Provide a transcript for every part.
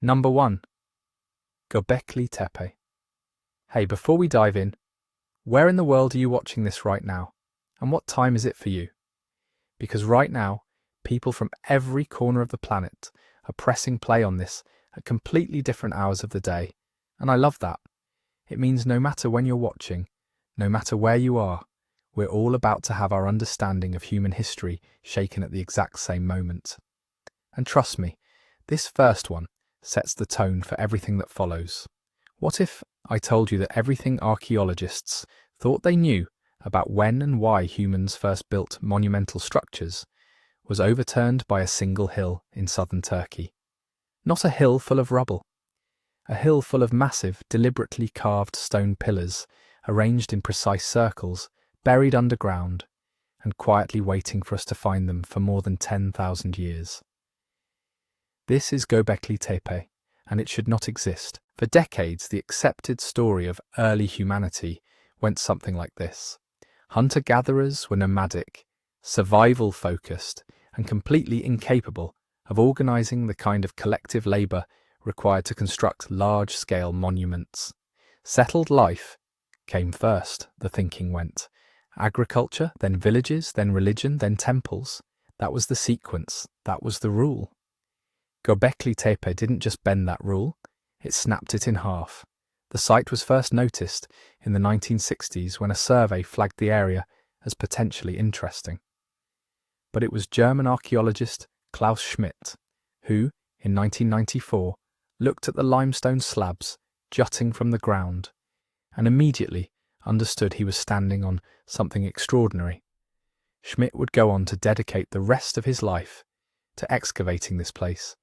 Number 1. Göbekli Tepe. Hey, before we dive in, where in the world are you watching this right now? And what time is it for you? Because right now, people from every corner of the planet are pressing play on this at completely different hours of the day. And I love that. It means no matter when you're watching, no matter where you are, we're all about to have our understanding of human history shaken at the exact same moment. And trust me, this first one sets the tone for everything that follows. What if I told you that everything archaeologists thought they knew about when and why humans first built monumental structures was overturned by a single hill in southern Turkey? Not a hill full of rubble. A hill full of massive, deliberately carved stone pillars, arranged in precise circles, buried underground, and quietly waiting for us to find them for more than 10,000 years. This is Göbekli Tepe, and it should not exist. For decades, the accepted story of early humanity went something like this. Hunter-gatherers were nomadic, survival-focused, and completely incapable of organising the kind of collective labour required to construct large-scale monuments. Settled life came first, the thinking went. Agriculture, then villages, then religion, then temples. That was the sequence, that was the rule. Göbekli Tepe didn't just bend that rule, it snapped it in half. The site was first noticed in the 1960s when a survey flagged the area as potentially interesting. But it was German archaeologist Klaus Schmidt who, in 1994, looked at the limestone slabs jutting from the ground and immediately understood he was standing on something extraordinary. Schmidt would go on to dedicate the rest of his life to excavating this place,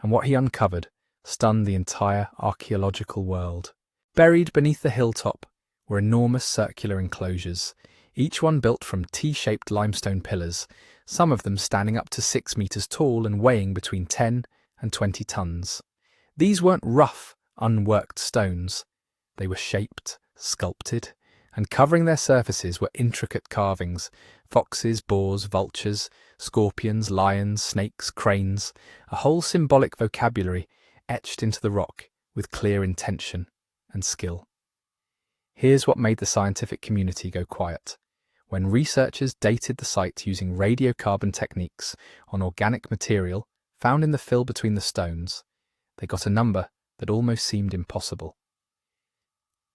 and what he uncovered stunned the entire archaeological world. Buried beneath the hilltop were enormous circular enclosures, each one built from T-shaped limestone pillars, some of them standing up to 6 meters tall and weighing between 10 and 20 tons. These weren't rough, unworked stones. They were shaped, sculpted, and covering their surfaces were intricate carvings: foxes, boars, vultures, scorpions, lions, snakes, cranes, a whole symbolic vocabulary etched into the rock with clear intention and skill. Here's what made the scientific community go quiet. When researchers dated the site using radiocarbon techniques on organic material found in the fill between the stones, they got a number that almost seemed impossible.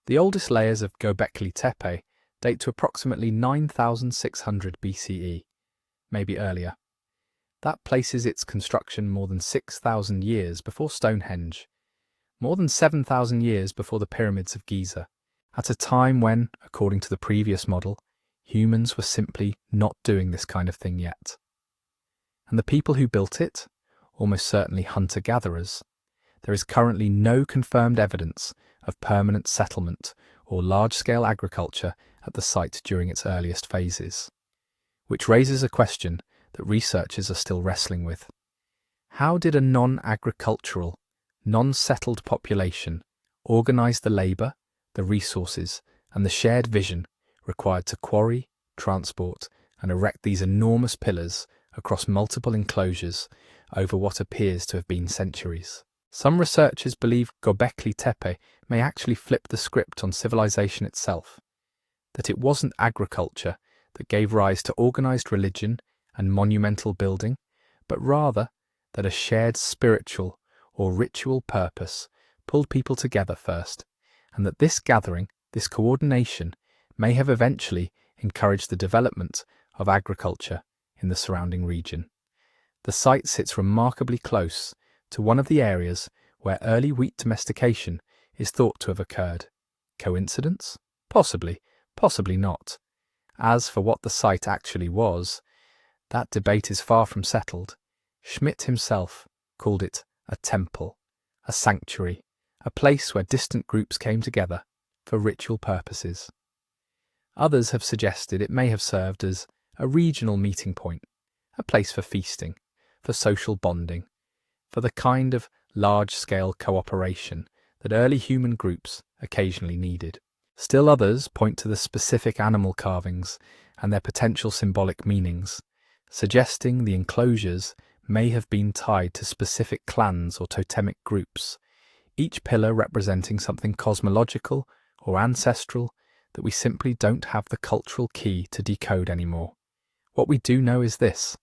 The oldest layers of Göbekli Tepe date to approximately 9,600 BCE, maybe earlier. That places its construction more than 6,000 years before Stonehenge, more than 7,000 years before the pyramids of Giza, at a time when, according to the previous model, humans were simply not doing this kind of thing yet. And the people who built it, almost certainly hunter-gatherers, there is currently no confirmed evidence of permanent settlement or large-scale agriculture at the site during its earliest phases. Which raises a question that researchers are still wrestling with. How did a non-agricultural, non-settled population organise the labour, the resources, and the shared vision required to quarry, transport, and erect these enormous pillars across multiple enclosures over what appears to have been centuries? Some researchers believe Göbekli Tepe may actually flip the script on civilization itself, that it wasn't agriculture that gave rise to organised religion and monumental building, but rather that a shared spiritual or ritual purpose pulled people together first, and that this gathering, this coordination, may have eventually encouraged the development of agriculture in the surrounding region. The site sits remarkably close to one of the areas where early wheat domestication is thought to have occurred. Coincidence? Possibly, possibly not. As for what the site actually was, that debate is far from settled. Schmidt himself called it a temple, a sanctuary, a place where distant groups came together for ritual purposes. Others have suggested it may have served as a regional meeting point, a place for feasting, for social bonding, for the kind of large-scale cooperation that early human groups occasionally needed. Still others point to the specific animal carvings and their potential symbolic meanings, suggesting the enclosures may have been tied to specific clans or totemic groups, each pillar representing something cosmological or ancestral that we simply don't have the cultural key to decode anymore. What we do know is this.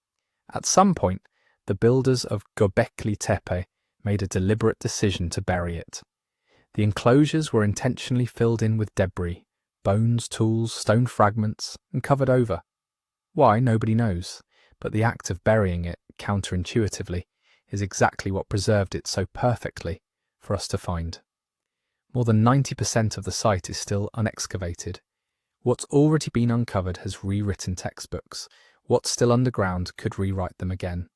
At some point, the builders of Göbekli Tepe made a deliberate decision to bury it. The enclosures were intentionally filled in with debris, bones, tools, stone fragments, and covered over. Why, nobody knows, but the act of burying it, counterintuitively, is exactly what preserved it so perfectly for us to find. More than 90% of the site is still unexcavated. What's already been uncovered has rewritten textbooks. What's still underground could rewrite them again.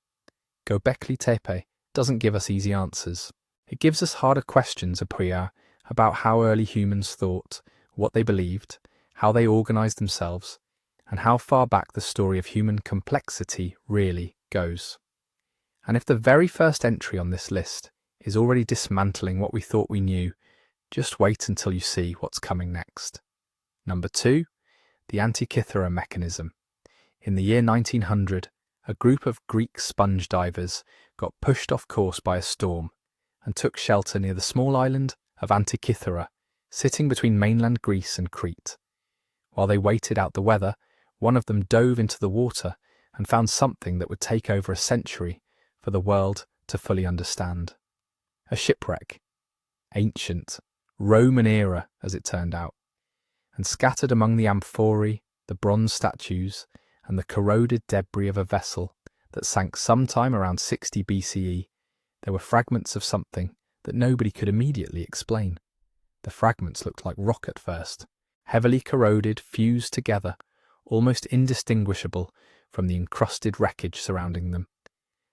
Göbekli Tepe doesn't give us easy answers. It gives us harder questions a priori about how early humans thought, what they believed, how they organized themselves, and how far back the story of human complexity really goes. And if the very first entry on this list is already dismantling what we thought we knew, just wait until you see what's coming next. Number 2, the Antikythera mechanism. In the year 1900, a group of Greek sponge divers got pushed off course by a storm and took shelter near the small island of Antikythera, sitting between mainland Greece and Crete. While they waited out the weather, one of them dove into the water and found something that would take over a century for the world to fully understand. A shipwreck. Ancient, Roman era, as it turned out. And scattered among the amphorae, the bronze statues, and the corroded debris of a vessel that sank sometime around 60 BCE, there were fragments of something that nobody could immediately explain. The fragments looked like rock at first, heavily corroded, fused together, almost indistinguishable from the encrusted wreckage surrounding them.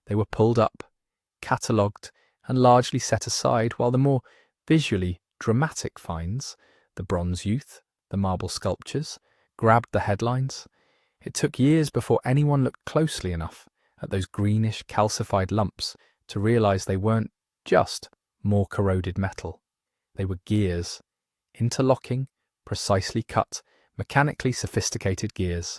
They were pulled up, catalogued, and largely set aside, while the more visually dramatic finds, the bronze youth, the marble sculptures, grabbed the headlines. It took years before anyone looked closely enough at those greenish calcified lumps to realize they weren't just more corroded metal. They were gears, interlocking, precisely cut, mechanically sophisticated gears,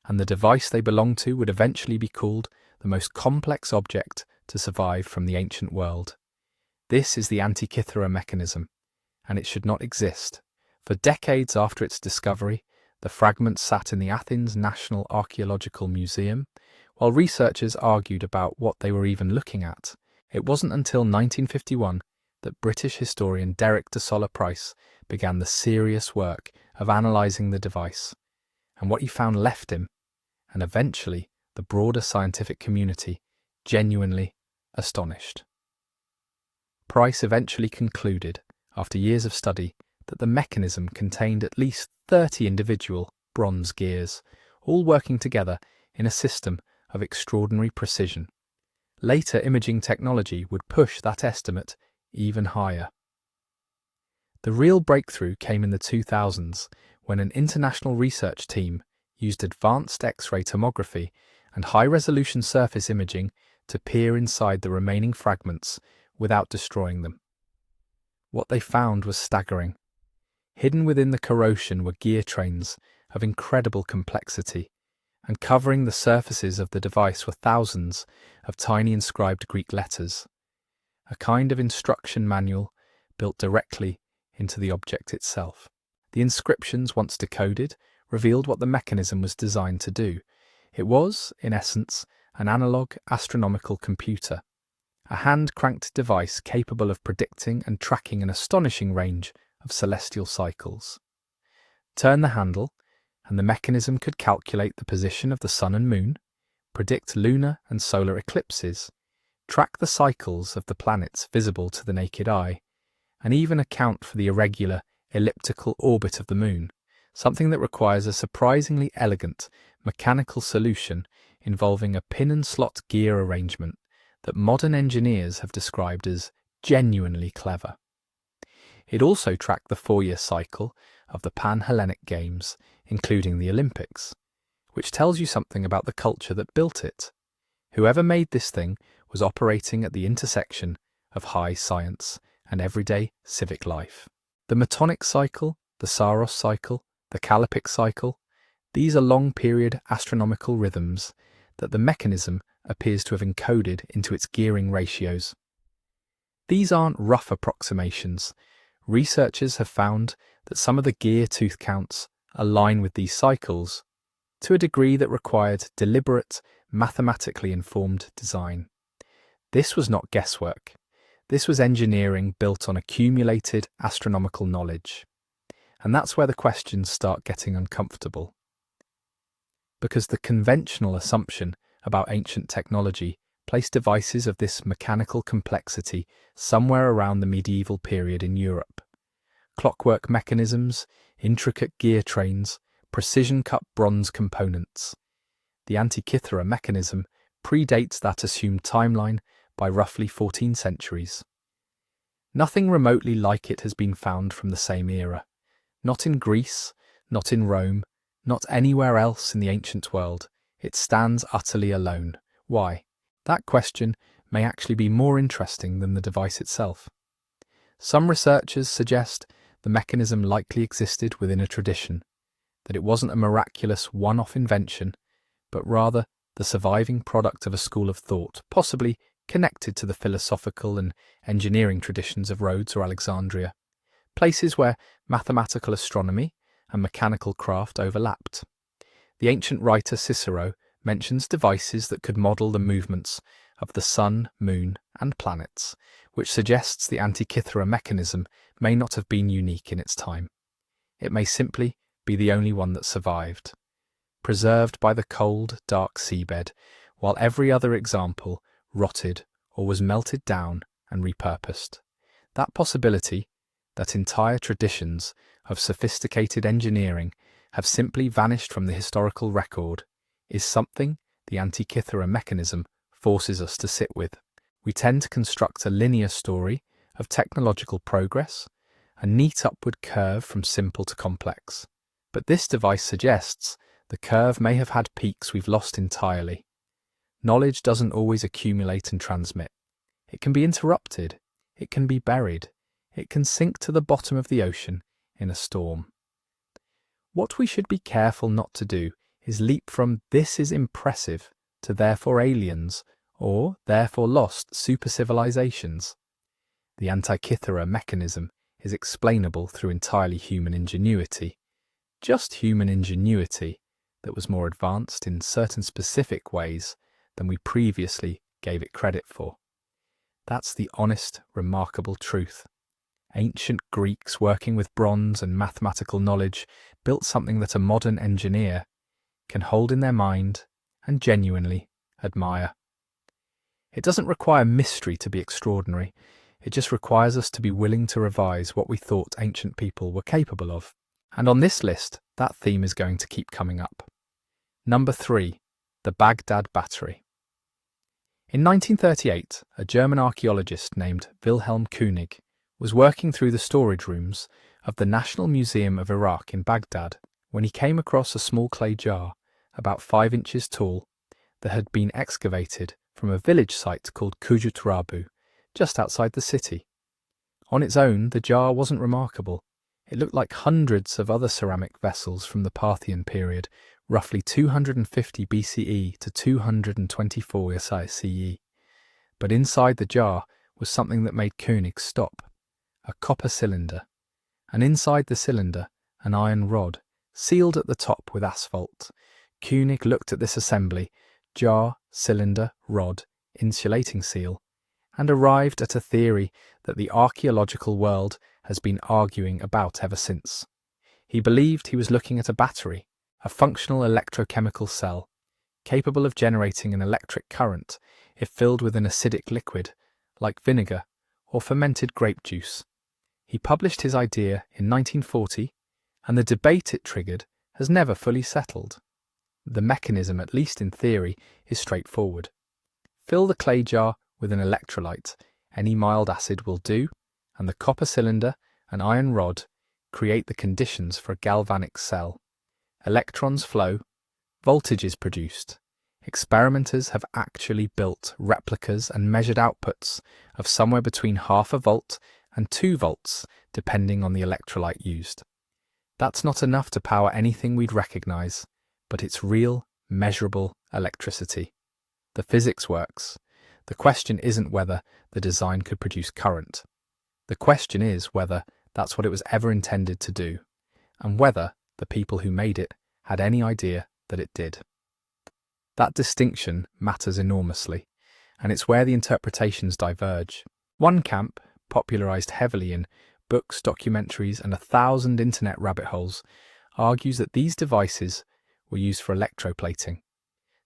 and the device they belonged to would eventually be called the most complex object to survive from the ancient world. This is the Antikythera mechanism, and it should not exist. For decades after its discovery, the fragments sat in the Athens National Archaeological Museum, while researchers argued about what they were even looking at. It wasn't until 1951 that British historian Derek de Solla Price began the serious work of analysing the device, and what he found left him, and eventually the broader scientific community, genuinely astonished. Price eventually concluded, after years of study, that the mechanism contained at least 30 individual bronze gears, all working together in a system of extraordinary precision. Later imaging technology would push that estimate even higher. The real breakthrough came in the 2000s when an international research team used advanced X-ray tomography and high-resolution surface imaging to peer inside the remaining fragments without destroying them. What they found was staggering. Hidden within the corrosion were gear trains of incredible complexity, and covering the surfaces of the device were thousands of tiny inscribed Greek letters, a kind of instruction manual built directly into the object itself. The inscriptions, once decoded, revealed what the mechanism was designed to do. It was, in essence, an analog astronomical computer, a hand-cranked device capable of predicting and tracking an astonishing range of celestial cycles. Turn the handle, and the mechanism could calculate the position of the sun and moon, predict lunar and solar eclipses, track the cycles of the planets visible to the naked eye, and even account for the irregular, elliptical orbit of the moon, something that requires a surprisingly elegant mechanical solution involving a pin-and-slot gear arrangement that modern engineers have described as genuinely clever. It also tracked the 4-year cycle of the Pan-Hellenic Games, including the Olympics, which tells you something about the culture that built it. Whoever made this thing was operating at the intersection of high science and everyday civic life. The Metonic cycle, the Saros cycle, the Callippic cycle, these are long-period astronomical rhythms that the mechanism appears to have encoded into its gearing ratios. These aren't rough approximations. Researchers have found that some of the gear tooth counts align with these cycles to a degree that required deliberate, mathematically informed design. This was not guesswork. This was engineering built on accumulated astronomical knowledge. And that's where the questions start getting uncomfortable. Because the conventional assumption about ancient technology placed devices of this mechanical complexity somewhere around the medieval period in Europe. Clockwork mechanisms, intricate gear trains, precision-cut bronze components. The Antikythera mechanism predates that assumed timeline by roughly 14 centuries. Nothing remotely like it has been found from the same era. Not in Greece, not in Rome, not anywhere else in the ancient world. It stands utterly alone. Why? That question may actually be more interesting than the device itself. Some researchers suggest the mechanism likely existed within a tradition, that it wasn't a miraculous one-off invention, but rather the surviving product of a school of thought, possibly connected to the philosophical and engineering traditions of Rhodes or Alexandria, places where mathematical astronomy and mechanical craft overlapped. The ancient writer Cicero mentions devices that could model the movements of the sun, moon, and planets, which suggests the Antikythera mechanism may not have been unique in its time. It may simply be the only one that survived, preserved by the cold, dark seabed, while every other example rotted or was melted down and repurposed. That possibility, that entire traditions of sophisticated engineering have simply vanished from the historical record, is something the Antikythera mechanism forces us to sit with. We tend to construct a linear story of technological progress, a neat upward curve from simple to complex. But this device suggests the curve may have had peaks we've lost entirely. Knowledge doesn't always accumulate and transmit. It can be interrupted, it can be buried, it can sink to the bottom of the ocean in a storm. What we should be careful not to do is leap from "this is impressive" to "therefore aliens" or "therefore lost super-civilizations." The Antikythera mechanism is explainable through entirely human ingenuity. Just human ingenuity that was more advanced in certain specific ways than we previously gave it credit for. That's the honest, remarkable truth. Ancient Greeks working with bronze and mathematical knowledge built something that a modern engineer can hold in their mind and genuinely admire. It doesn't require mystery to be extraordinary. It just requires us to be willing to revise what we thought ancient people were capable of. And on this list, that theme is going to keep coming up. Number 3, the Baghdad Battery. In 1938, a German archaeologist named Wilhelm König was working through the storage rooms of the National Museum of Iraq in Baghdad when he came across a small clay jar about 5 inches tall that had been excavated from a village site called Kujut Rabu, just outside the city. On its own, the jar wasn't remarkable. It looked like hundreds of other ceramic vessels from the Parthian period, roughly 250 BCE to 224 CE. But inside the jar was something that made König stop. A copper cylinder, and inside the cylinder an iron rod, sealed at the top with asphalt. König looked at this assembly, jar, cylinder, rod, insulating seal, and arrived at a theory that the archaeological world has been arguing about ever since. He believed he was looking at a battery, a functional electrochemical cell, capable of generating an electric current if filled with an acidic liquid, like vinegar or fermented grape juice. He published his idea in 1940, and the debate it triggered has never fully settled. The mechanism, at least in theory, is straightforward. Fill the clay jar with an electrolyte, any mild acid will do, and the copper cylinder and iron rod create the conditions for a galvanic cell. Electrons flow, voltage is produced. Experimenters have actually built replicas and measured outputs of somewhere between 0.5 volt and 2 volts, depending on the electrolyte used. That's not enough to power anything we'd recognize, but it's real, measurable electricity. The physics works. The question isn't whether the design could produce current. The question is whether that's what it was ever intended to do, and whether the people who made it had any idea that it did. That distinction matters enormously, and it's where the interpretations diverge. One camp, popularized heavily in books, documentaries, and 1,000 internet rabbit holes, argues that these devices were used for electroplating.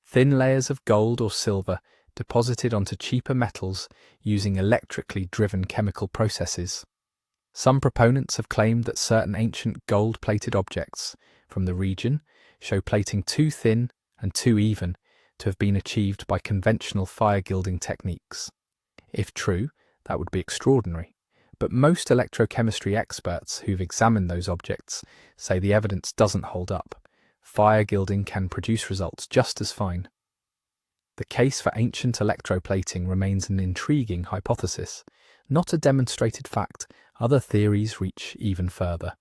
Thin layers of gold or silver deposited onto cheaper metals using electrically driven chemical processes. Some proponents have claimed that certain ancient gold-plated objects from the region show plating too thin and too even to have been achieved by conventional fire gilding techniques. If true, that would be extraordinary, but most electrochemistry experts who've examined those objects say the evidence doesn't hold up. Fire gilding can produce results just as fine. The case for ancient electroplating remains an intriguing hypothesis, not a demonstrated fact. Other theories reach even further.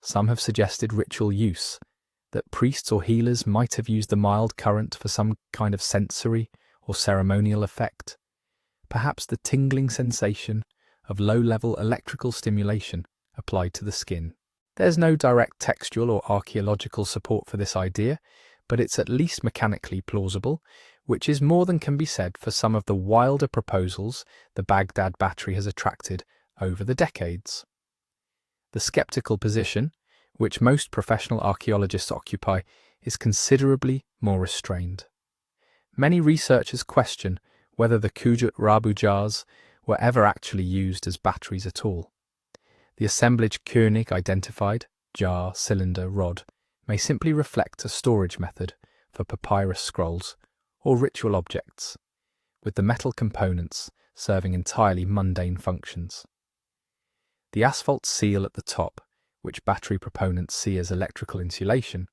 Some have suggested ritual use, that priests or healers might have used the mild current for some kind of sensory or ceremonial effect. Perhaps the tingling sensation of low-level electrical stimulation applied to the skin. There's no direct textual or archaeological support for this idea, but it's at least mechanically plausible, which is more than can be said for some of the wilder proposals the Baghdad battery has attracted over the decades. The skeptical position, which most professional archaeologists occupy, is considerably more restrained. Many researchers question whether the Kujut Rabu jars were ever actually used as batteries at all. The assemblage Koenig identified, jar, cylinder, rod, may simply reflect a storage method for papyrus scrolls or ritual objects, with the metal components serving entirely mundane functions. The asphalt seal at the top, which battery proponents see as electrical insulation,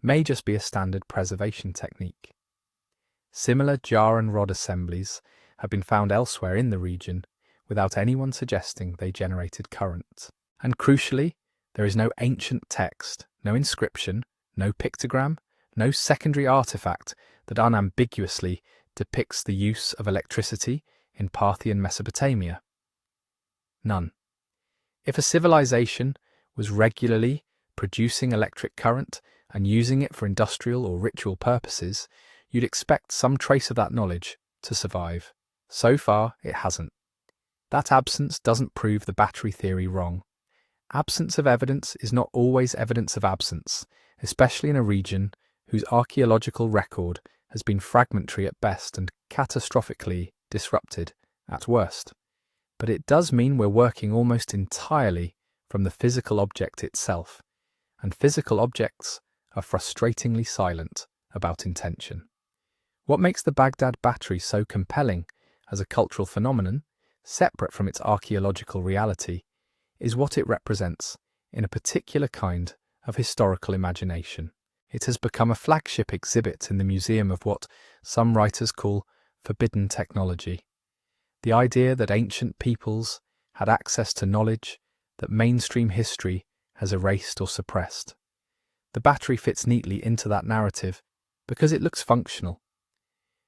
may just be a standard preservation technique. Similar jar and rod assemblies have been found elsewhere in the region without anyone suggesting they generated current. And crucially, there is no ancient text, no inscription, no pictogram, no secondary artifact that unambiguously depicts the use of electricity in Parthian Mesopotamia. None. If a civilization was regularly producing electric current and using it for industrial or ritual purposes, you'd expect some trace of that knowledge to survive. So far, it hasn't. That absence doesn't prove the battery theory wrong. Absence of evidence is not always evidence of absence, especially in a region whose archaeological record has been fragmentary at best and catastrophically disrupted at worst. But it does mean we're working almost entirely from the physical object itself, and physical objects are frustratingly silent about intention. What makes the Baghdad battery so compelling as a cultural phenomenon, separate from its archaeological reality, is what it represents in a particular kind of historical imagination. It has become a flagship exhibit in the museum of what some writers call forbidden technology. The idea that ancient peoples had access to knowledge that mainstream history has erased or suppressed. The battery fits neatly into that narrative because it looks functional.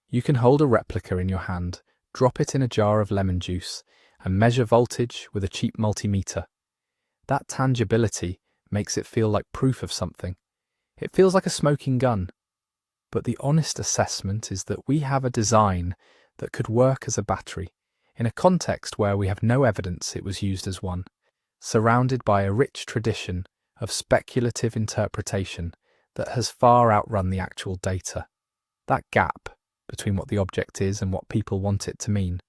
You can hold a replica in your hand, drop it in a jar of lemon juice, and measure voltage with a cheap multimeter. That tangibility makes it feel like proof of something. It feels like a smoking gun. But the honest assessment is that we have a design that could work as a battery, in a context where we have no evidence it was used as one, surrounded by a rich tradition of speculative interpretation that has far outrun the actual data. That gap between what the object is and what people want it to mean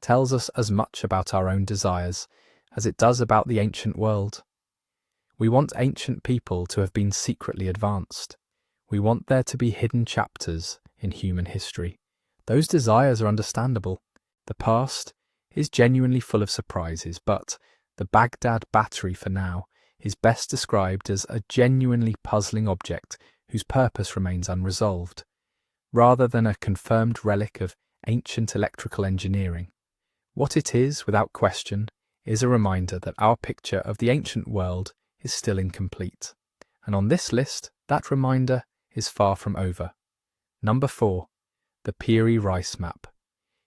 tells us as much about our own desires as it does about the ancient world. We want ancient people to have been secretly advanced. We want there to be hidden chapters in human history. Those desires are understandable. The past is genuinely full of surprises, but the Baghdad battery for now is best described as a genuinely puzzling object whose purpose remains unresolved, rather than a confirmed relic of ancient electrical engineering. What it is, without question, is a reminder that our picture of the ancient world is still incomplete. And on this list, that reminder is far from over. Number 4. the Piri Reis map.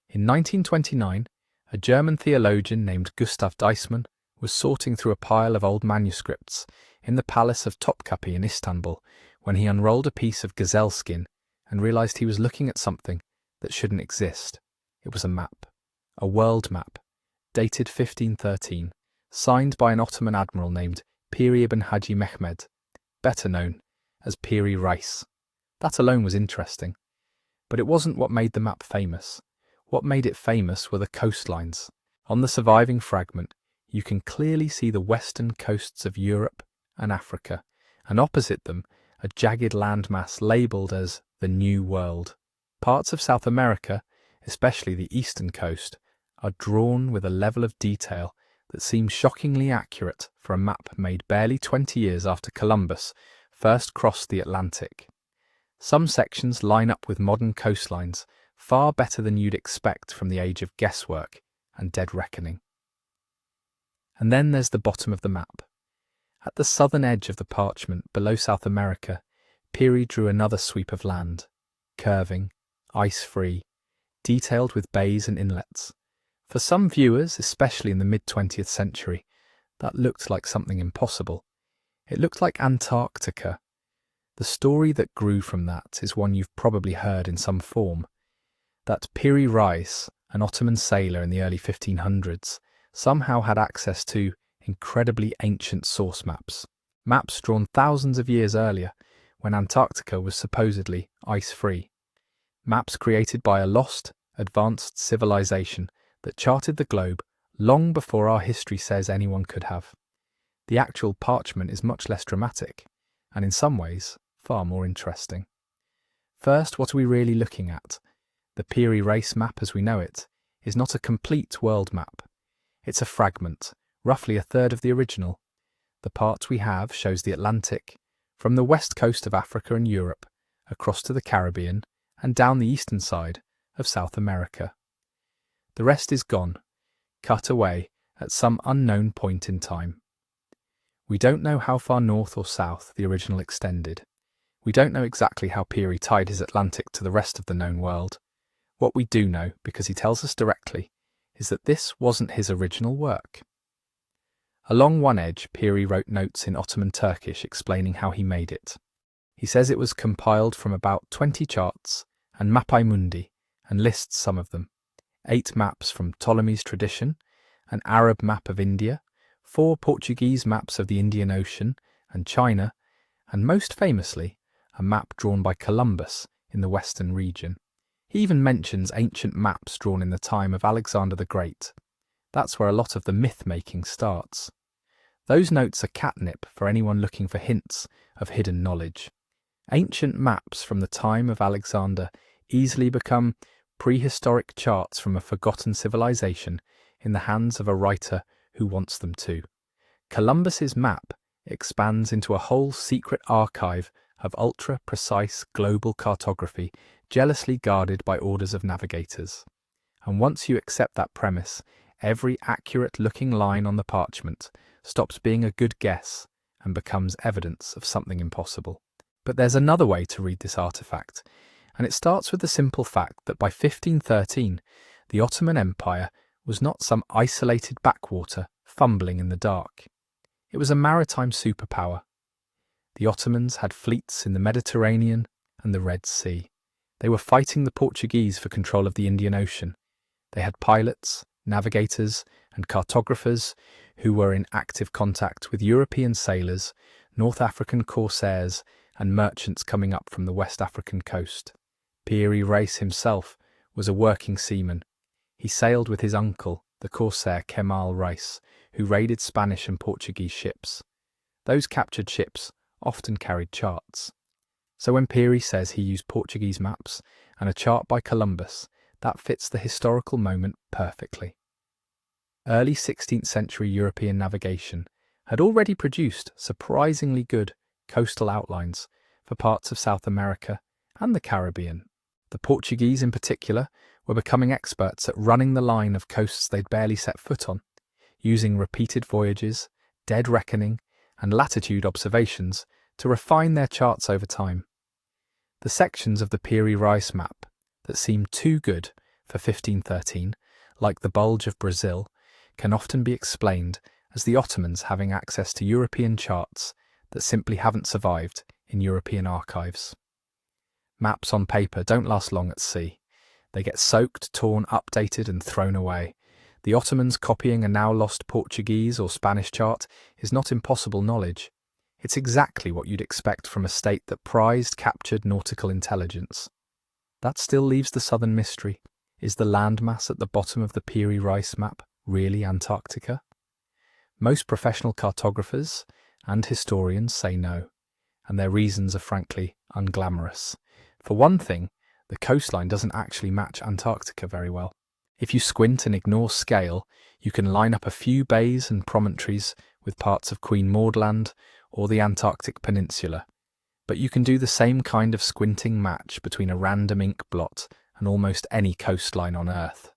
In 1929, a German theologian named Gustav Deissmann was sorting through a pile of old manuscripts in the palace of Topkapi in Istanbul when he unrolled a piece of gazelle skin and realized he was looking at something that shouldn't exist. It was a map, a world map, dated 1513, signed by an Ottoman admiral named Piri ibn Haji Mehmed, better known as Piri Reis. That alone was interesting, but it wasn't what made the map famous. What made it famous were the coastlines. On the surviving fragment, you can clearly see the western coasts of Europe and Africa, and opposite them, a jagged landmass labelled as the New World. Parts of South America, especially the eastern coast, are drawn with a level of detail that seems shockingly accurate for a map made barely 20 years after Columbus first crossed the Atlantic. Some sections line up with modern coastlines far better than you'd expect from the age of guesswork and dead reckoning. And then there's the bottom of the map. At the southern edge of the parchment below South America, Piri drew another sweep of land, curving, ice-free, detailed with bays and inlets. For some viewers, especially in the mid-20th century, that looked like something impossible. It looked like Antarctica. The story that grew from that is one you've probably heard in some form. That Piri Reis, an Ottoman sailor in the early 1500s, somehow had access to incredibly ancient source maps. Maps drawn thousands of years earlier, when Antarctica was supposedly ice-free. Maps created by a lost, advanced civilization that charted the globe long before our history says anyone could have. The actual parchment is much less dramatic, and in some ways, far more interesting. First, what are we really looking at? The Piri Reis map as we know it is not a complete world map. It's a fragment, roughly a third of the original. The part we have shows the Atlantic, from the west coast of Africa and Europe, across to the Caribbean, and down the eastern side of South America. The rest is gone, cut away at some unknown point in time. We don't know how far north or south the original extended. We don't know exactly how Piri tied his Atlantic to the rest of the known world. What we do know, because he tells us directly, is that this wasn't his original work. Along one edge, Piri wrote notes in Ottoman Turkish explaining how he made it. He says it was compiled from about 20 charts and mappae mundi, and lists some of them. 8 maps from Ptolemy's tradition, an Arab map of India, 4 Portuguese maps of the Indian Ocean and China, and most famously, a map drawn by Columbus in the western region. He even mentions ancient maps drawn in the time of Alexander the Great. That's where a lot of the myth-making starts. Those notes are catnip for anyone looking for hints of hidden knowledge. Ancient maps from the time of Alexander easily become prehistoric charts from a forgotten civilization in the hands of a writer who wants them to. Columbus's map expands into a whole secret archive of ultra-precise global cartography jealously guarded by orders of navigators. And once you accept that premise, every accurate-looking line on the parchment stops being a good guess and becomes evidence of something impossible. But there's another way to read this artifact, and it starts with the simple fact that by 1513, the Ottoman Empire was not some isolated backwater fumbling in the dark. It was a maritime superpower. The Ottomans had fleets in the Mediterranean and the Red Sea. They were fighting the Portuguese for control of the Indian Ocean. They had pilots, navigators, and cartographers who were in active contact with European sailors, North African corsairs, and merchants coming up from the West African coast. Piri Reis himself was a working seaman. He sailed with his uncle, the corsair Kemal Reis, who raided Spanish and Portuguese ships. Those captured ships often carried charts. So when Piri says he used Portuguese maps and a chart by Columbus, that fits the historical moment perfectly. Early 16th century European navigation had already produced surprisingly good coastal outlines for parts of South America and the Caribbean. The Portuguese in particular were becoming experts at running the line of coasts they'd barely set foot on, using repeated voyages, dead reckoning, and latitude observations to refine their charts over time. The sections of the Piri Reis map, that seem too good for 1513, like the bulge of Brazil, can often be explained as the Ottomans having access to European charts that simply haven't survived in European archives. Maps on paper don't last long at sea. They get soaked, torn, updated and thrown away. The Ottomans copying a now lost Portuguese or Spanish chart is not impossible knowledge. It's exactly what you'd expect from a state that prized captured nautical intelligence. That still leaves the southern mystery. Is the landmass at the bottom of the Piri Reis map really Antarctica? Most professional cartographers and historians say no, and their reasons are frankly unglamorous. For one thing, the coastline doesn't actually match Antarctica very well. If you squint and ignore scale, you can line up a few bays and promontories with parts of Queen Maud Land or the Antarctic Peninsula, but you can do the same kind of squinting match between a random ink blot and almost any coastline on Earth.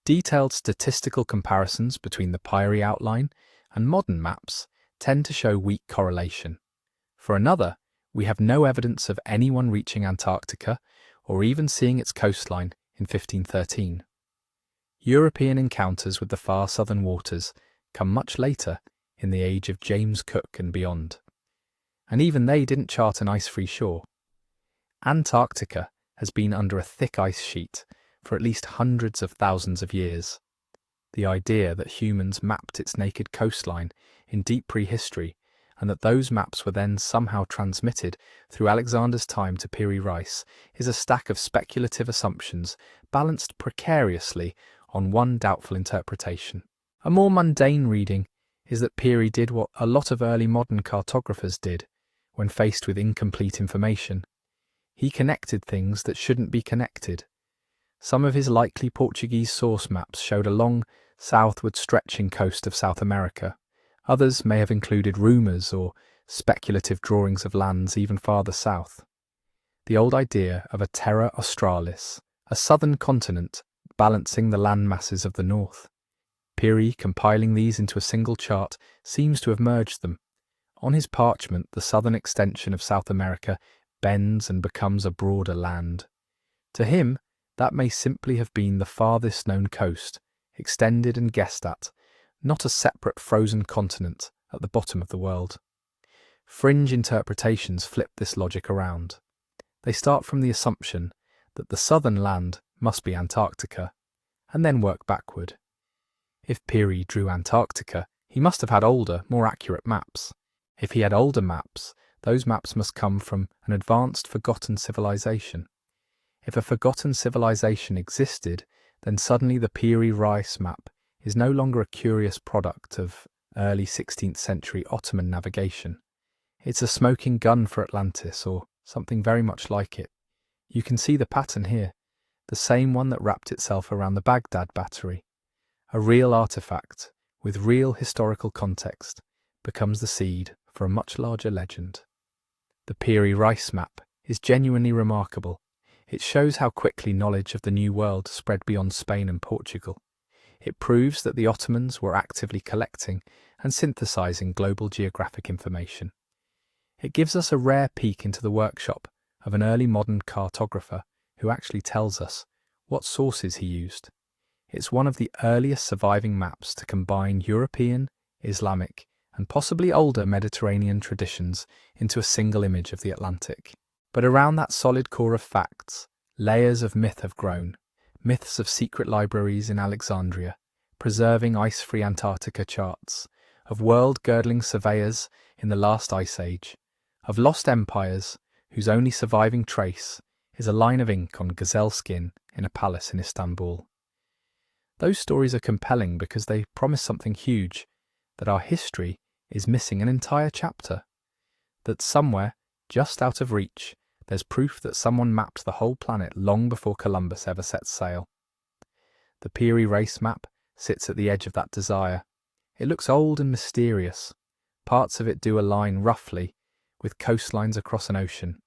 Detailed statistical comparisons between the Piri outline and modern maps tend to show weak correlation. For another, we have no evidence of anyone reaching Antarctica or even seeing its coastline in 1513. European encounters with the far southern waters come much later in the age of James Cook and beyond, and even they didn't chart an ice-free shore. Antarctica has been under a thick ice sheet for at least hundreds of thousands of years. The idea that humans mapped its naked coastline in deep prehistory and that those maps were then somehow transmitted through Alexander's time to Piri Reis is a stack of speculative assumptions balanced precariously on one doubtful interpretation. A more mundane reading is that Piri did what a lot of early modern cartographers did when faced with incomplete information. He connected things that shouldn't be connected. Some of his likely Portuguese source maps showed a long, southward stretching coast of South America. Others may have included rumours or speculative drawings of lands even farther south. The old idea of a terra australis, a southern continent balancing the land masses of the north. Piri, compiling these into a single chart, seems to have merged them. On his parchment, the southern extension of South America bends and becomes a broader land. To him, that may simply have been the farthest known coast, extended and guessed at, not a separate frozen continent at the bottom of the world. Fringe interpretations flip this logic around. They start from the assumption that the southern land must be Antarctica, and then work backward. If Piri drew Antarctica, he must have had older, more accurate maps. If he had older maps, those maps must come from an advanced, forgotten civilization. If a forgotten civilization existed, then suddenly the Piri Reis map is no longer a curious product of early 16th century Ottoman navigation. It's a smoking gun for Atlantis, or something very much like it. You can see the pattern here, the same one that wrapped itself around the Baghdad battery. A real artifact, with real historical context, becomes the seed for a much larger legend. The Piri Reis map is genuinely remarkable. It shows how quickly knowledge of the New World spread beyond Spain and Portugal. It proves that the Ottomans were actively collecting and synthesizing global geographic information. It gives us a rare peek into the workshop of an early modern cartographer who actually tells us what sources he used. It's one of the earliest surviving maps to combine European, Islamic, and possibly older Mediterranean traditions into a single image of the Atlantic. But around that solid core of facts, layers of myth have grown. Myths of secret libraries in Alexandria, preserving ice-free Antarctica charts, of world-girdling surveyors in the last ice age, of lost empires whose only surviving trace is a line of ink on gazelle skin in a palace in Istanbul. Those stories are compelling because they promise something huge, that our history is missing an entire chapter, that somewhere, just out of reach, there's proof that someone mapped the whole planet long before Columbus ever set sail. The Piri Reis map sits at the edge of that desire. It looks old and mysterious. Parts of it do align roughly with coastlines across an ocean.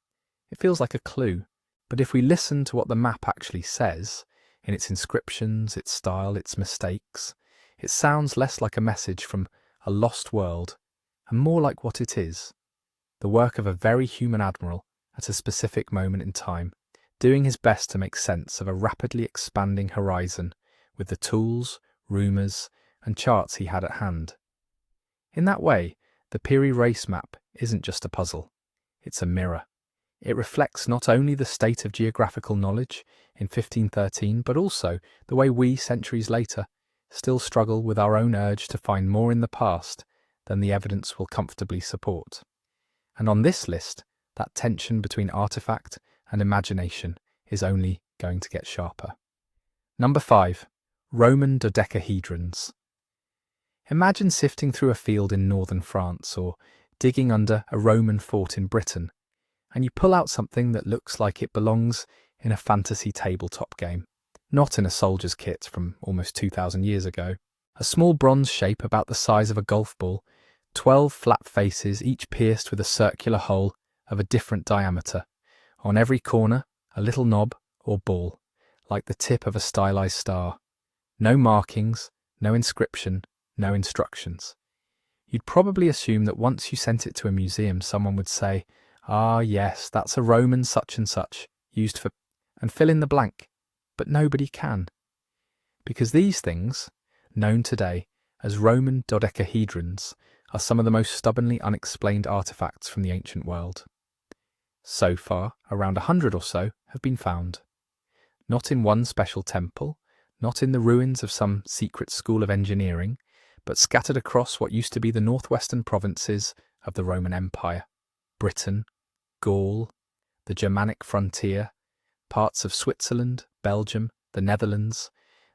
It feels like a clue, but if we listen to what the map actually says, in its inscriptions, its style, its mistakes, it sounds less like a message from a lost world and more like what it is, the work of a very human admiral at a specific moment in time, doing his best to make sense of a rapidly expanding horizon with the tools, rumours, and charts he had at hand. In that way, the Piri race map isn't just a puzzle, it's a mirror. It reflects not only the state of geographical knowledge in 1513, but also the way we, centuries later, still struggle with our own urge to find more in the past than the evidence will comfortably support. And on this list, that tension between artifact and imagination is only going to get sharper. Number 5. Roman dodecahedrons. Imagine sifting through a field in northern France or digging under a Roman fort in Britain, and you pull out something that looks like it belongs in a fantasy tabletop game, not in a soldier's kit from almost 2,000 years ago. A small bronze shape about the size of a golf ball, 12 flat faces, each pierced with a circular hole of a different diameter. On every corner, a little knob or ball, like the tip of a stylized star. No markings, no inscription, no instructions. You'd probably assume that once you sent it to a museum, someone would say, "Ah, yes, that's a Roman such and such, used for," and fill in the blank. But nobody can. Because these things, known today as Roman dodecahedrons, are some of the most stubbornly unexplained artifacts from the ancient world. So far, around 100 or so have been found. Not in one special temple, not in the ruins of some secret school of engineering, but scattered across what used to be the northwestern provinces of the Roman Empire. Britain, Gaul, the Germanic frontier, parts of Switzerland, Belgium, the Netherlands.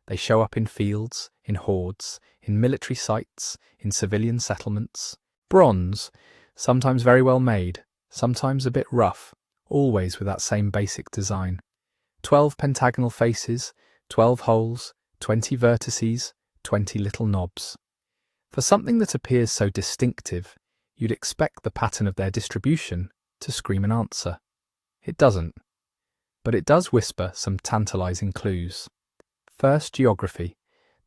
They show up in fields, in hoards, in military sites, in civilian settlements. Bronze, sometimes very well made, sometimes a bit rough, always with that same basic design. 12 pentagonal faces, 12 holes, 20 vertices, 20 little knobs. For something that appears so distinctive, you'd expect the pattern of their distribution to scream an answer. It doesn't. But it does whisper some tantalizing clues. First, geography.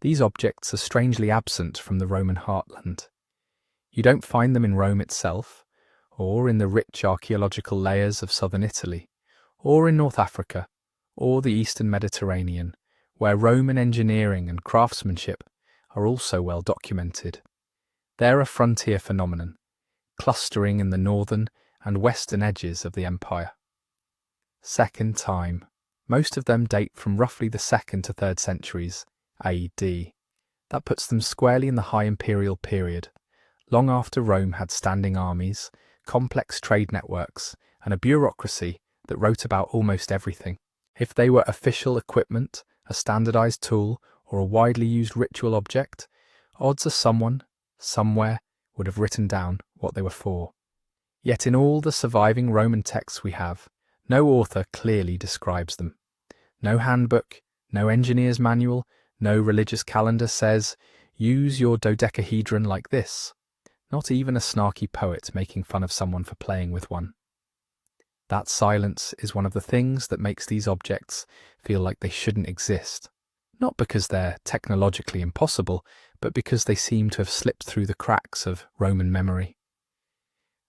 These objects are strangely absent from the Roman heartland. You don't find them in Rome itself, or in the rich archaeological layers of southern Italy, or in North Africa, or the eastern Mediterranean, where Roman engineering and craftsmanship are also well documented. They're a frontier phenomenon, clustering in the northern and western edges of the empire. Second, time. Most of them date from roughly the 2nd to 3rd centuries AD. That puts them squarely in the high imperial period, long after Rome had standing armies, complex trade networks, and a bureaucracy that wrote about almost everything. If they were official equipment, a standardized tool, or a widely used ritual object, odds are someone, somewhere, would have written down what they were for. Yet in all the surviving Roman texts we have, no author clearly describes them. No handbook, no engineer's manual, no religious calendar says, use your dodecahedron like this. Not even a snarky poet making fun of someone for playing with one. That silence is one of the things that makes these objects feel like they shouldn't exist. Not because they're technologically impossible, but because they seem to have slipped through the cracks of Roman memory.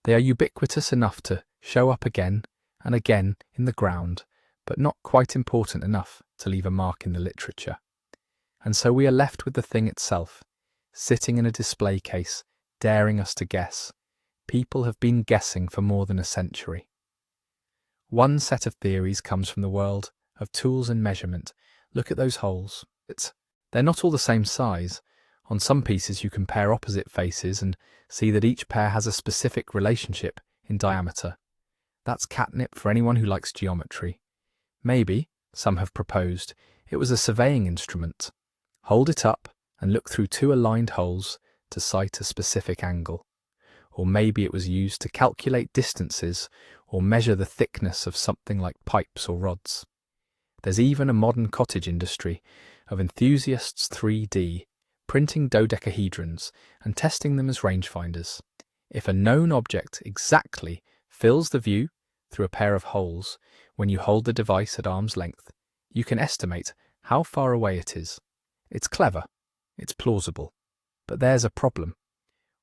They are ubiquitous enough to show up again and again in the ground, but not quite important enough to leave a mark in the literature. And so we are left with the thing itself, sitting in a display case, daring us to guess. People have been guessing for more than a century. One set of theories comes from the world of tools and measurement. Look at those holes. They're not all the same size. On some pieces you compare opposite faces and see that each pair has a specific relationship in diameter. That's catnip for anyone who likes geometry. Maybe, some have proposed, it was a surveying instrument. Hold it up and look through 2 aligned holes to sight a specific angle. Or maybe it was used to calculate distances or measure the thickness of something like pipes or rods. There's even a modern cottage industry of enthusiasts 3D, printing dodecahedrons and testing them as rangefinders. If a known object exactly fills the view through a pair of holes, when you hold the device at arm's length, you can estimate how far away it is. It's clever, it's plausible, but there's a problem.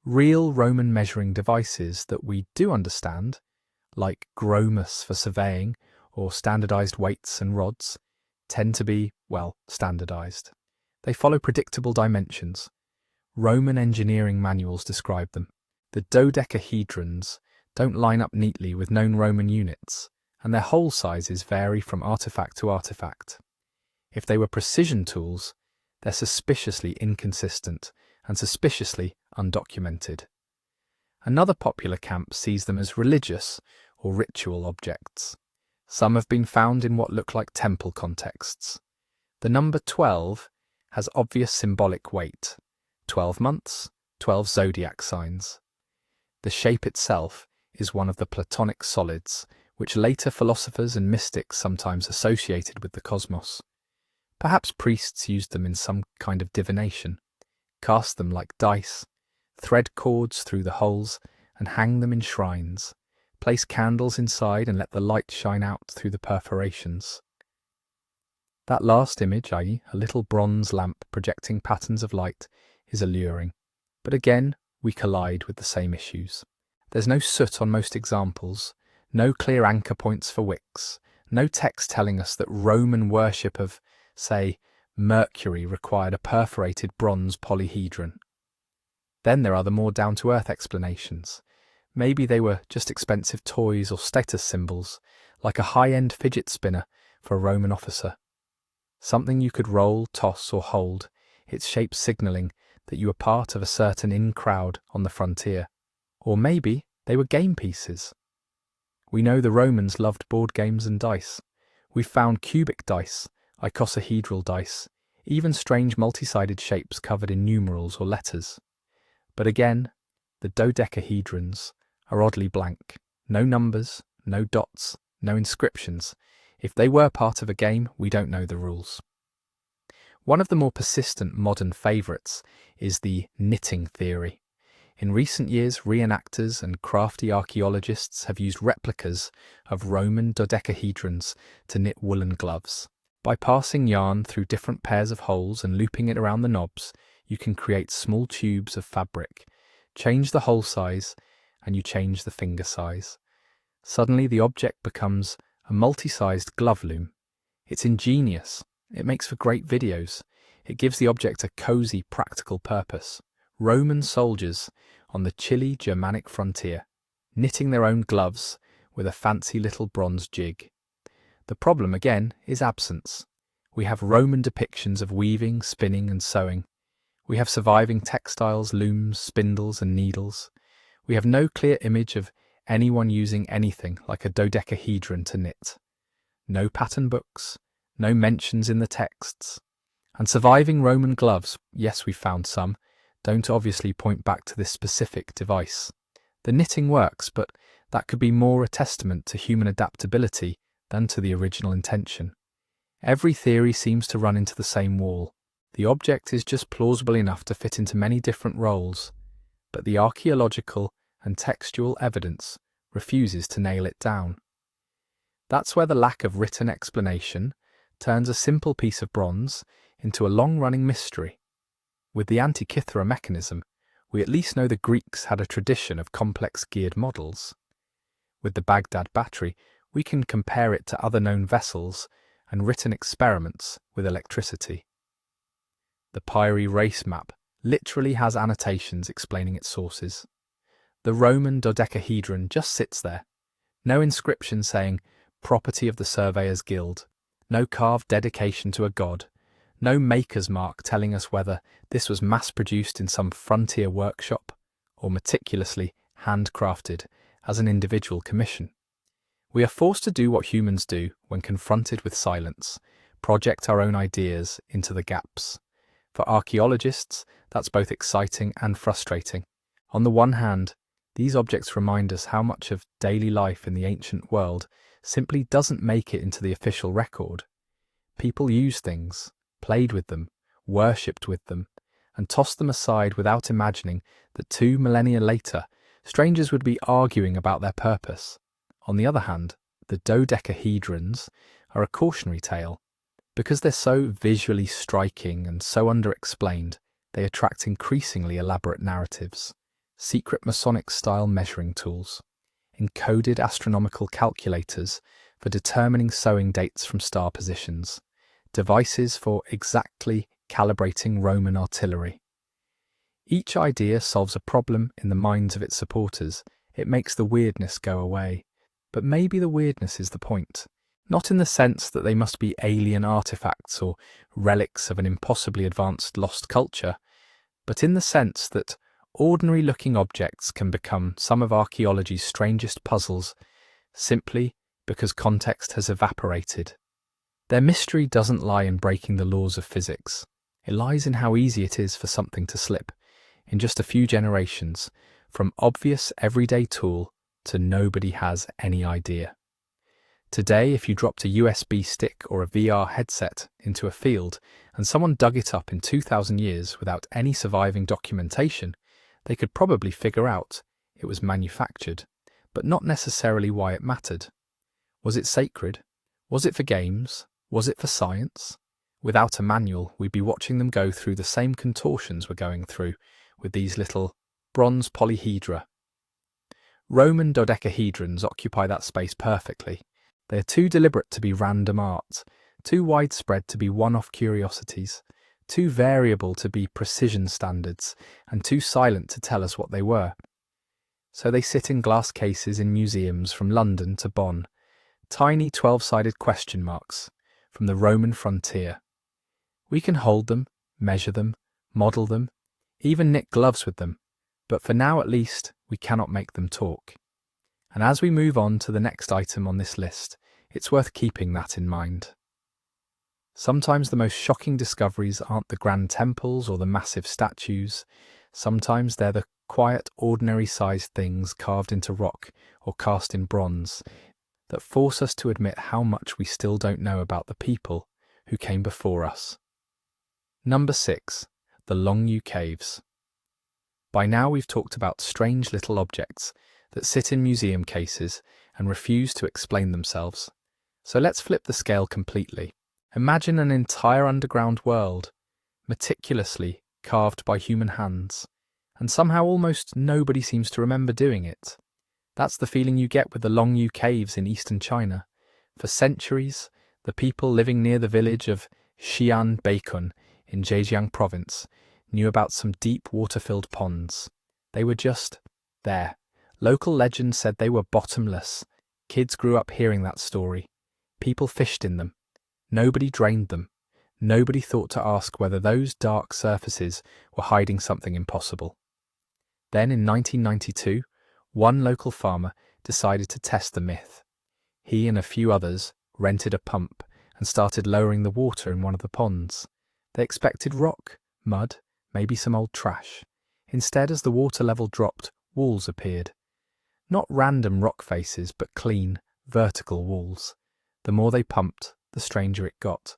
Real Roman measuring devices that we do understand, like Gromus for surveying or standardized weights and rods, tend to be, well, standardized. They follow predictable dimensions. Roman engineering manuals describe them. The dodecahedrons don't line up neatly with known Roman units, and their hole sizes vary from artifact to artifact. If they were precision tools, they're suspiciously inconsistent and suspiciously undocumented. Another popular camp sees them as religious or ritual objects. Some have been found in what look like temple contexts. The number 12 has obvious symbolic weight. 12 months, 12 zodiac signs. The shape itself is one of the Platonic solids, which later philosophers and mystics sometimes associated with the cosmos. Perhaps priests used them in some kind of divination, cast them like dice, thread cords through the holes and hang them in shrines, place candles inside and let the light shine out through the perforations. That last image, i.e., a little bronze lamp projecting patterns of light, is alluring. But again, we collide with the same issues. There's no soot on most examples, no clear anchor points for wicks, no text telling us that Roman worship of, say, Mercury required a perforated bronze polyhedron. Then there are the more down-to-earth explanations. Maybe they were just expensive toys or status symbols, like a high-end fidget spinner for a Roman officer. Something you could roll, toss or hold, its shape signalling that you were part of a certain in-crowd on the frontier. Or maybe they were game pieces. We know the Romans loved board games and dice. We've found cubic dice, icosahedral dice, even strange multi-sided shapes covered in numerals or letters. But again, the dodecahedrons are oddly blank. No numbers, no dots, no inscriptions. If they were part of a game, we don't know the rules. One of the more persistent modern favourites is the knitting theory. In recent years, reenactors and crafty archaeologists have used replicas of Roman dodecahedrons to knit woolen gloves. By passing yarn through different pairs of holes and looping it around the knobs, you can create small tubes of fabric. Change the hole size, and you change the finger size. Suddenly the object becomes a multi-sized glove loom. It's ingenious. It makes for great videos. It gives the object a cosy, practical purpose. Roman soldiers on the chilly Germanic frontier, knitting their own gloves with a fancy little bronze jig. The problem, again, is absence. We have Roman depictions of weaving, spinning and sewing. We have surviving textiles, looms, spindles and needles. We have no clear image of anyone using anything like a dodecahedron to knit. No pattern books, no mentions in the texts. And surviving Roman gloves, yes, we've found some, don't obviously point back to this specific device. The knitting works, but that could be more a testament to human adaptability than to the original intention. Every theory seems to run into the same wall. The object is just plausible enough to fit into many different roles, but the archaeological and textual evidence refuses to nail it down. That's where the lack of written explanation turns a simple piece of bronze into a long-running mystery. With the Antikythera mechanism, we at least know the Greeks had a tradition of complex geared models. With the Baghdad battery, we can compare it to other known vessels and written experiments with electricity. The Pyri race map literally has annotations explaining its sources. The Roman dodecahedron just sits there. No inscription saying, property of the Surveyors Guild. No carved dedication to a god. No maker's mark telling us whether this was mass-produced in some frontier workshop or meticulously handcrafted as an individual commission. We are forced to do what humans do when confronted with silence, project our own ideas into the gaps. For archaeologists, that's both exciting and frustrating. On the one hand, these objects remind us how much of daily life in the ancient world simply doesn't make it into the official record. People used things, played with them, worshipped with them, and tossed them aside without imagining that 2 millennia later, strangers would be arguing about their purpose. On the other hand, the dodecahedrons are a cautionary tale. Because they're so visually striking and so underexplained, they attract increasingly elaborate narratives, secret Masonic-style measuring tools, encoded astronomical calculators for determining sowing dates from star positions, devices for exactly calibrating Roman artillery. Each idea solves a problem in the minds of its supporters. It makes the weirdness go away. But maybe the weirdness is the point. Not in the sense that they must be alien artifacts or relics of an impossibly advanced lost culture, but in the sense that ordinary-looking objects can become some of archaeology's strangest puzzles simply because context has evaporated. Their mystery doesn't lie in breaking the laws of physics. It lies in how easy it is for something to slip, in just a few generations, from obvious everyday tool to nobody has any idea. Today, if you dropped a USB stick or a VR headset into a field and someone dug it up in 2,000 years without any surviving documentation, they could probably figure out it was manufactured, but not necessarily why it mattered. Was it sacred? Was it for games? Was it for science? Without a manual, we'd be watching them go through the same contortions we're going through with these little bronze polyhedra. Roman dodecahedrons occupy that space perfectly. They are too deliberate to be random art, too widespread to be one-off curiosities, too variable to be precision standards, and too silent to tell us what they were. So they sit in glass cases in museums from London to Bonn, tiny 12-sided question marks from the Roman frontier. We can hold them, measure them, model them, even knit gloves with them, but for now at least we cannot make them talk. And as we move on to the next item on this list, it's worth keeping that in mind. Sometimes the most shocking discoveries aren't the grand temples or the massive statues. Sometimes they're the quiet, ordinary-sized things carved into rock or cast in bronze that force us to admit how much we still don't know about the people who came before us. Number 6. The Longyou Caves. By now we've talked about strange little objects that sit in museum cases and refuse to explain themselves. So let's flip the scale completely. Imagine an entire underground world, meticulously carved by human hands, and somehow almost nobody seems to remember doing it. That's the feeling you get with the Longyou Caves in eastern China. For centuries, the people living near the village of Xi'an in Zhejiang province knew about some deep water-filled ponds. They were just there. Local legend said they were bottomless. Kids grew up hearing that story. People fished in them. Nobody drained them. Nobody thought to ask whether those dark surfaces were hiding something impossible. Then in 1992, one local farmer decided to test the myth. He and a few others rented a pump and started lowering the water in one of the ponds. They expected rock, mud, maybe some old trash. Instead, as the water level dropped, walls appeared. Not random rock faces, but clean, vertical walls. The more they pumped, the stranger it got.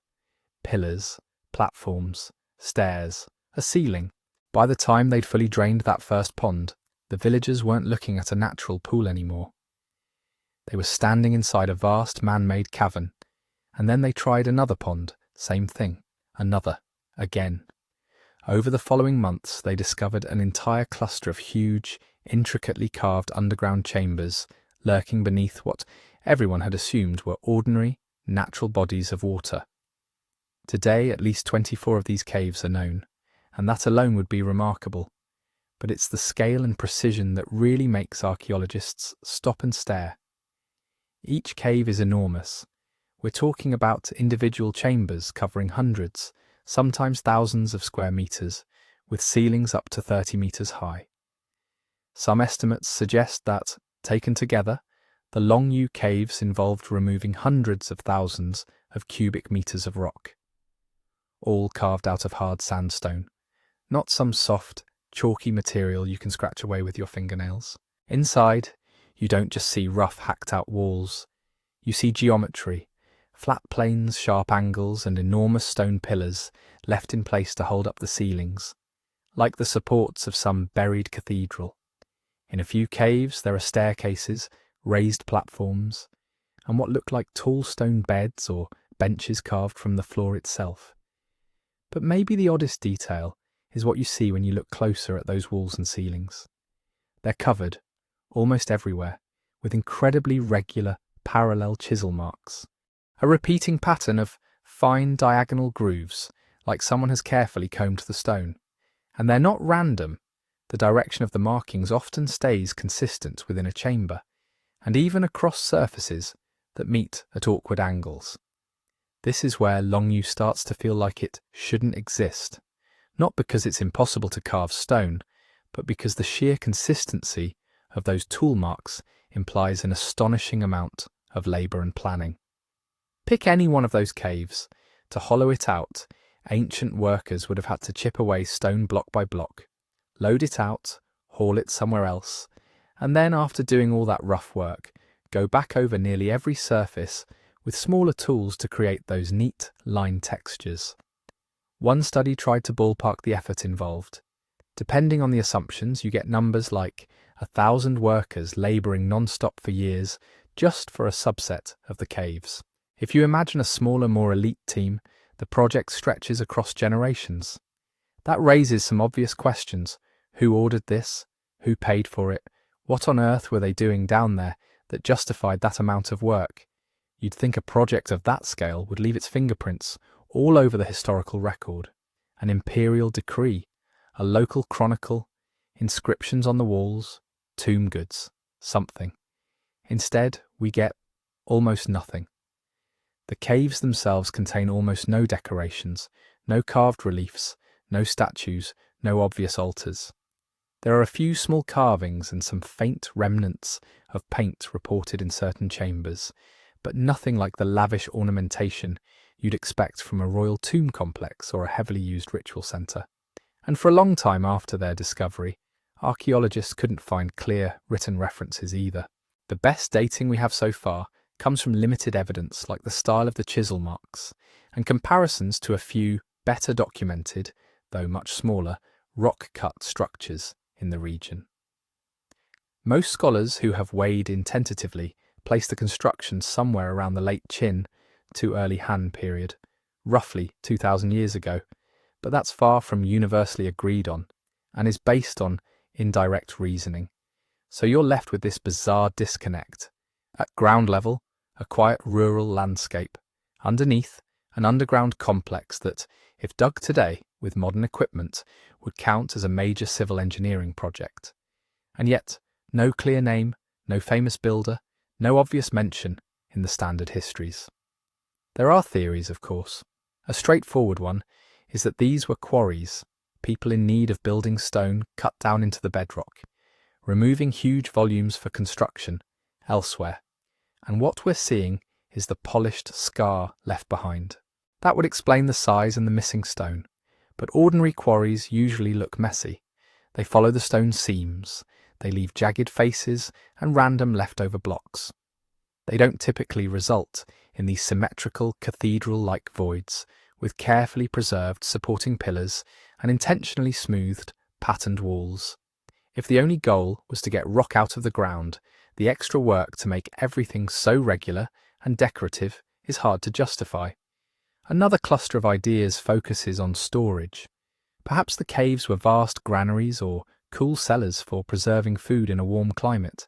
Pillars, platforms, stairs, a ceiling. By the time they'd fully drained that first pond, the villagers weren't looking at a natural pool anymore. They were standing inside a vast man-made cavern, and then they tried another pond, same thing, another, again. Over the following months, they discovered an entire cluster of huge, intricately carved underground chambers lurking beneath what everyone had assumed were ordinary, natural bodies of water. Today, at least 24 of these caves are known, and that alone would be remarkable. But it's the scale and precision that really makes archaeologists stop and stare. Each cave is enormous. We're talking about individual chambers covering hundreds, sometimes thousands of square meters, with ceilings up to 30 meters high. Some estimates suggest that, taken together, the Longyou Caves involved removing hundreds of thousands of cubic meters of rock, all carved out of hard sandstone, not some soft, chalky material you can scratch away with your fingernails. Inside, you don't just see rough, hacked-out walls. You see geometry, flat planes, sharp angles, and enormous stone pillars left in place to hold up the ceilings, like the supports of some buried cathedral. In a few caves, there are staircases, raised platforms, and what look like tall stone beds or benches carved from the floor itself. But maybe the oddest detail is what you see when you look closer at those walls and ceilings. They're covered, almost everywhere, with incredibly regular parallel chisel marks, a repeating pattern of fine diagonal grooves, like someone has carefully combed the stone. And they're not random. The direction of the markings often stays consistent within a chamber, and even across surfaces that meet at awkward angles. This is where Longyu starts to feel like it shouldn't exist, not because it's impossible to carve stone, but because the sheer consistency of those tool marks implies an astonishing amount of labour and planning. Pick any one of those caves. To hollow it out, ancient workers would have had to chip away stone block by block, load it out, haul it somewhere else, and then after doing all that rough work, go back over nearly every surface with smaller tools to create those neat line textures. One study tried to ballpark the effort involved. Depending on the assumptions, you get numbers like 1,000 workers labouring non-stop for years just for a subset of the caves. If you imagine a smaller, more elite team, the project stretches across generations. That raises some obvious questions. Who ordered this? Who paid for it? What on earth were they doing down there that justified that amount of work? You'd think a project of that scale would leave its fingerprints all over the historical record. An imperial decree, a local chronicle, inscriptions on the walls, tomb goods, something. Instead, we get almost nothing. The caves themselves contain almost no decorations, no carved reliefs, no statues, no obvious altars. There are a few small carvings and some faint remnants of paint reported in certain chambers, but nothing like the lavish ornamentation you'd expect from a royal tomb complex or a heavily used ritual centre. And for a long time after their discovery, archaeologists couldn't find clear written references either. The best dating we have so far comes from limited evidence like the style of the chisel marks and comparisons to a few better documented, though much smaller, rock-cut structures in the region. Most scholars who have weighed in tentatively place the construction somewhere around the late Qin to early Han period, roughly 2,000 years ago, but that's far from universally agreed on and is based on indirect reasoning. So you're left with this bizarre disconnect. At ground level, a quiet rural landscape. Underneath, an underground complex that, if dug today with modern equipment, would count as a major civil engineering project. And yet, no clear name, no famous builder, no obvious mention in the standard histories. There are theories, of course. A straightforward one is that these were quarries, people in need of building stone cut down into the bedrock, removing huge volumes for construction elsewhere. And what we're seeing is the polished scar left behind. That would explain the size and the missing stone. But ordinary quarries usually look messy. They follow the stone seams, they leave jagged faces and random leftover blocks. They don't typically result in these symmetrical cathedral-like voids with carefully preserved supporting pillars and intentionally smoothed, patterned walls. If the only goal was to get rock out of the ground, the extra work to make everything so regular and decorative is hard to justify. Another cluster of ideas focuses on storage. Perhaps the caves were vast granaries or cool cellars for preserving food in a warm climate.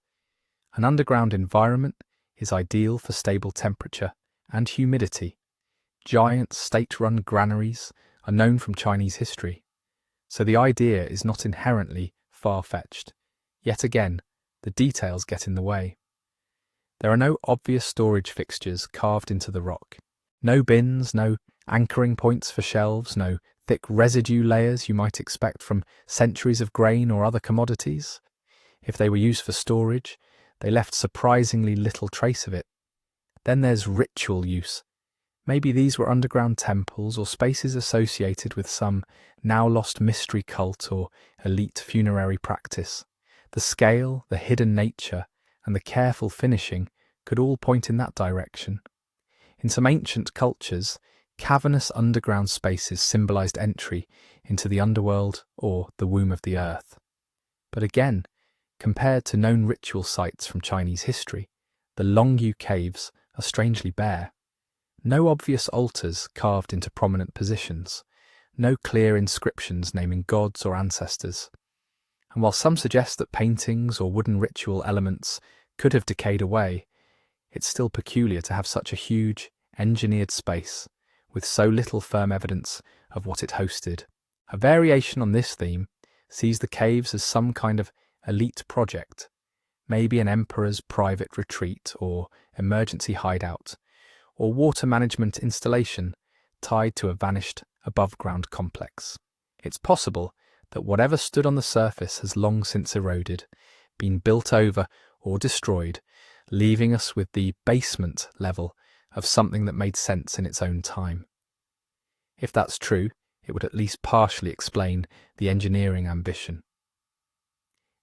An underground environment is ideal for stable temperature and humidity. Giant state-run granaries are known from Chinese history, so the idea is not inherently far-fetched. Yet again, the details get in the way. There are no obvious storage fixtures carved into the rock. No bins, no anchoring points for shelves, no thick residue layers you might expect from centuries of grain or other commodities. If they were used for storage, they left surprisingly little trace of it. Then there's ritual use. Maybe these were underground temples or spaces associated with some now-lost mystery cult or elite funerary practice. The scale, the hidden nature, and the careful finishing could all point in that direction. In some ancient cultures, cavernous underground spaces symbolized entry into the underworld or the womb of the earth. But again, compared to known ritual sites from Chinese history, the Longyu caves are strangely bare. No obvious altars carved into prominent positions, no clear inscriptions naming gods or ancestors. And while some suggest that paintings or wooden ritual elements could have decayed away, it's still peculiar to have such a huge, engineered space with so little firm evidence of what it hosted. A variation on this theme sees the caves as some kind of elite project, maybe an emperor's private retreat or emergency hideout, or water management installation tied to a vanished above-ground complex. It's possible that whatever stood on the surface has long since eroded, been built over or destroyed, leaving us with the basement level of something that made sense in its own time. If that's true, it would at least partially explain the engineering ambition.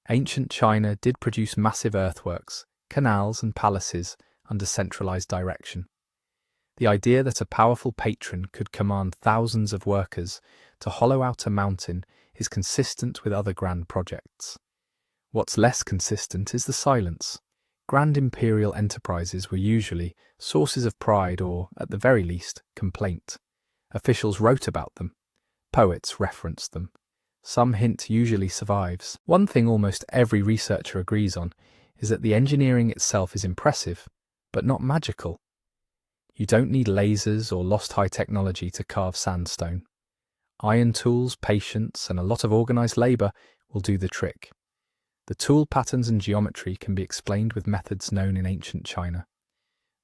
Ancient China did produce massive earthworks, canals and palaces under centralized direction. The idea that a powerful patron could command thousands of workers to hollow out a mountain is consistent with other grand projects. What's less consistent is the silence. Grand imperial enterprises were usually sources of pride or, at the very least, complaint. Officials wrote about them. Poets referenced them. Some hint usually survives. One thing almost every researcher agrees on is that the engineering itself is impressive, but not magical. You don't need lasers or lost high technology to carve sandstone. Iron tools, patience, and a lot of organised labour will do the trick. The tool patterns and geometry can be explained with methods known in ancient China.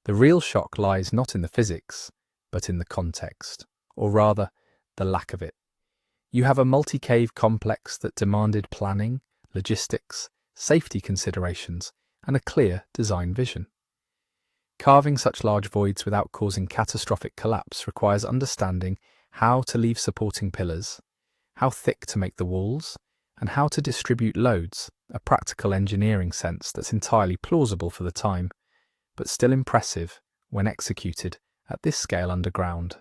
The real shock lies not in the physics, but in the context, or rather, the lack of it. You have a multi-cave complex that demanded planning, logistics, safety considerations, and a clear design vision. Carving such large voids without causing catastrophic collapse requires understanding how to leave supporting pillars, how thick to make the walls, and how to distribute loads, a practical engineering sense that's entirely plausible for the time, but still impressive when executed at this scale underground.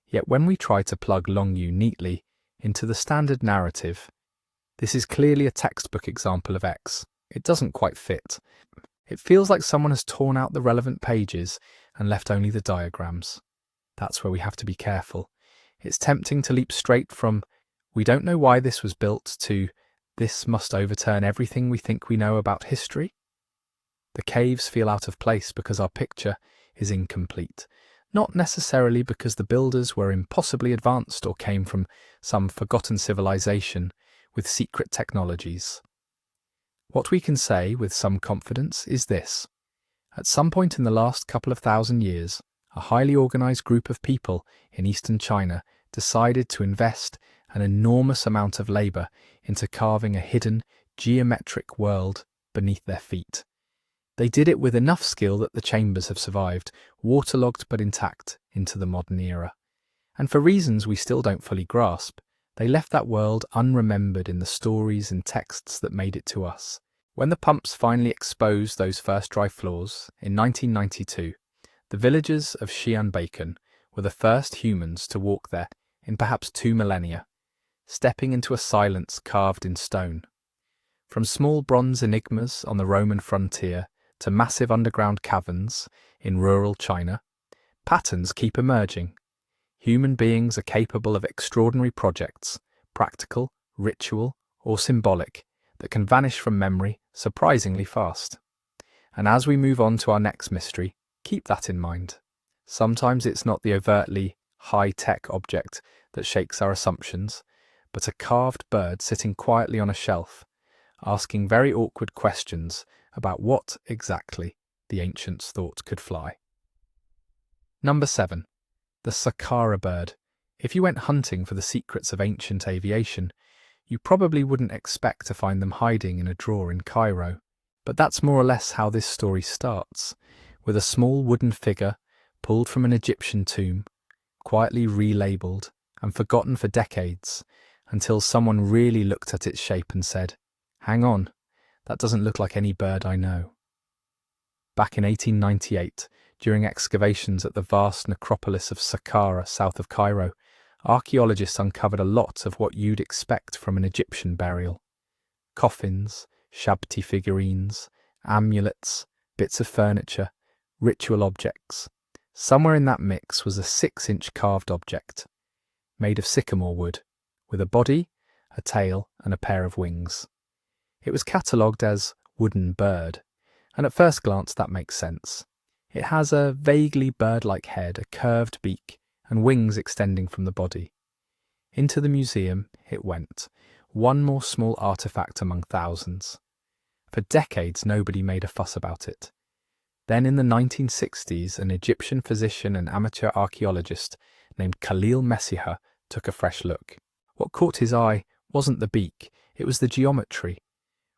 Yet when we try to plug Longyu neatly into the standard narrative, this is clearly a textbook example of X. It doesn't quite fit. It feels like someone has torn out the relevant pages and left only the diagrams. That's where we have to be careful. It's tempting to leap straight from, we don't know why this was built, to, this must overturn everything we think we know about history. The caves feel out of place because our picture is incomplete, not necessarily because the builders were impossibly advanced or came from some forgotten civilization with secret technologies. What we can say with some confidence is this. At some point in the last couple of thousand years, a highly organized group of people in eastern China decided to invest an enormous amount of labor into carving a hidden, geometric world beneath their feet. They did it with enough skill that the chambers have survived, waterlogged but intact, into the modern era. And for reasons we still don't fully grasp, they left that world unremembered in the stories and texts that made it to us. When the pumps finally exposed those first dry floors in 1992, the villagers of Xi'an were the first humans to walk there in perhaps 2 millennia, stepping into a silence carved in stone. From small bronze enigmas on the Roman frontier to massive underground caverns in rural China, patterns keep emerging. Human beings are capable of extraordinary projects, practical, ritual, or symbolic, that can vanish from memory surprisingly fast. And as we move on to our next mystery, keep that in mind. Sometimes it's not the overtly high-tech object that shakes our assumptions, but a carved bird sitting quietly on a shelf, asking very awkward questions about what exactly the ancients thought could fly. Number 7. The Saqqara bird. If you went hunting for the secrets of ancient aviation, you probably wouldn't expect to find them hiding in a drawer in Cairo. But that's more or less how this story starts, with a small wooden figure pulled from an Egyptian tomb, quietly relabeled and forgotten for decades, until someone really looked at its shape and said, "Hang on, that doesn't look like any bird I know." Back in 1898, during excavations at the vast necropolis of Saqqara south of Cairo, archaeologists uncovered a lot of what you'd expect from an Egyptian burial. Coffins, shabti figurines, amulets, bits of furniture, ritual objects. Somewhere in that mix was a 6-inch carved object, made of sycamore wood, with a body, a tail, and a pair of wings. It was catalogued as wooden bird, and at first glance that makes sense. It has a vaguely bird-like head, a curved beak, and wings extending from the body. Into the museum it went, one more small artifact among thousands. For decades nobody made a fuss about it. Then in the 1960s, an Egyptian physician and amateur archaeologist named Khalil Messiha took a fresh look. What caught his eye wasn't the beak, it was the geometry.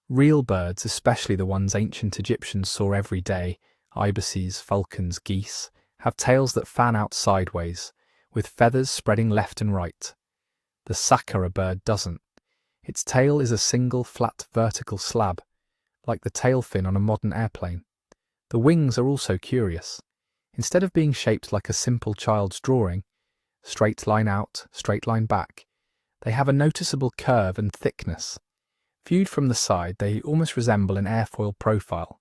Real birds, especially the ones ancient Egyptians saw every day, ibises, falcons, geese, have tails that fan out sideways, with feathers spreading left and right. The sakara bird doesn't. Its tail is a single flat vertical slab, like the tail fin on a modern airplane. The wings are also curious. Instead of being shaped like a simple child's drawing, straight line out, straight line back, they have a noticeable curve and thickness. Viewed from the side, they almost resemble an airfoil profile,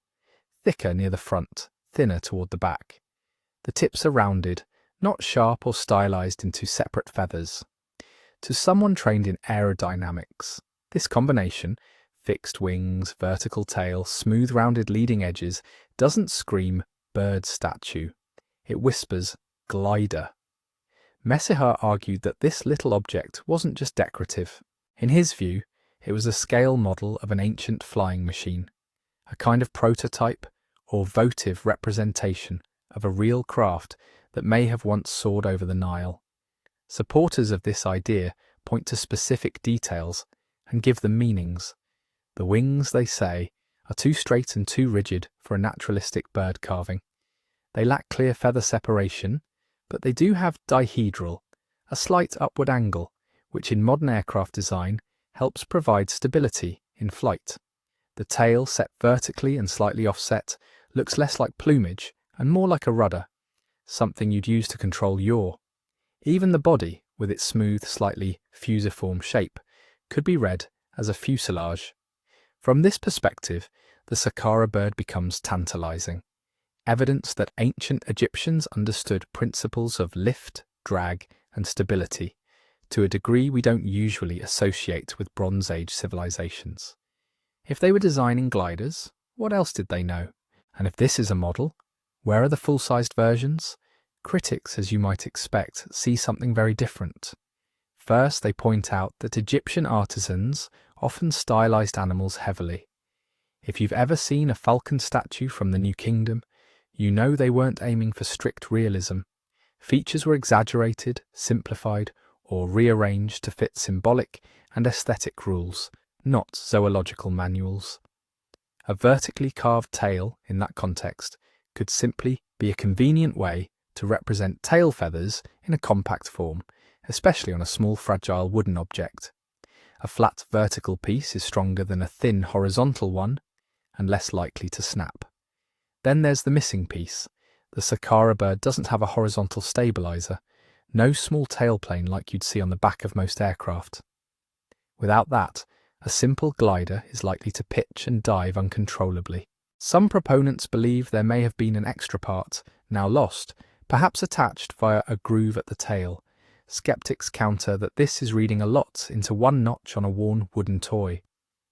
thicker near the front, thinner toward the back. The tips are rounded, not sharp or stylized into separate feathers. To someone trained in aerodynamics, this combination, fixed wings, vertical tail, smooth rounded leading edges, doesn't scream bird statue. It whispers glider. Messiha argued that this little object wasn't just decorative. In his view, it was a scale model of an ancient flying machine, a kind of prototype or votive representation of a real craft that may have once soared over the Nile. Supporters of this idea point to specific details and give them meanings. The wings, they say, are too straight and too rigid for a naturalistic bird carving. They lack clear feather separation, but they do have dihedral, a slight upward angle, which in modern aircraft design helps provide stability in flight. The tail, set vertically and slightly offset, looks less like plumage and more like a rudder, something you'd use to control yaw. Even the body, with its smooth, slightly fusiform shape, could be read as a fuselage. From this perspective, the sakara bird becomes tantalizing, evidence that ancient Egyptians understood principles of lift, drag, and stability to a degree we don't usually associate with Bronze Age civilizations. If they were designing gliders, what else did they know? And if this is a model, where are the full-sized versions? Critics, as you might expect, see something very different. First, they point out that Egyptian artisans often stylized animals heavily. If you've ever seen a falcon statue from the New Kingdom, you know they weren't aiming for strict realism. Features were exaggerated, simplified, or rearranged to fit symbolic and aesthetic rules, not zoological manuals. A vertically carved tail, in that context, could simply be a convenient way to represent tail feathers in a compact form, especially on a small fragile wooden object. A flat vertical piece is stronger than a thin horizontal one and less likely to snap. Then there's the missing piece. The sakara bird doesn't have a horizontal stabilizer, no small tailplane like you'd see on the back of most aircraft. Without that, a simple glider is likely to pitch and dive uncontrollably. Some proponents believe there may have been an extra part, now lost, perhaps attached via a groove at the tail. Skeptics counter that this is reading a lot into one notch on a worn wooden toy.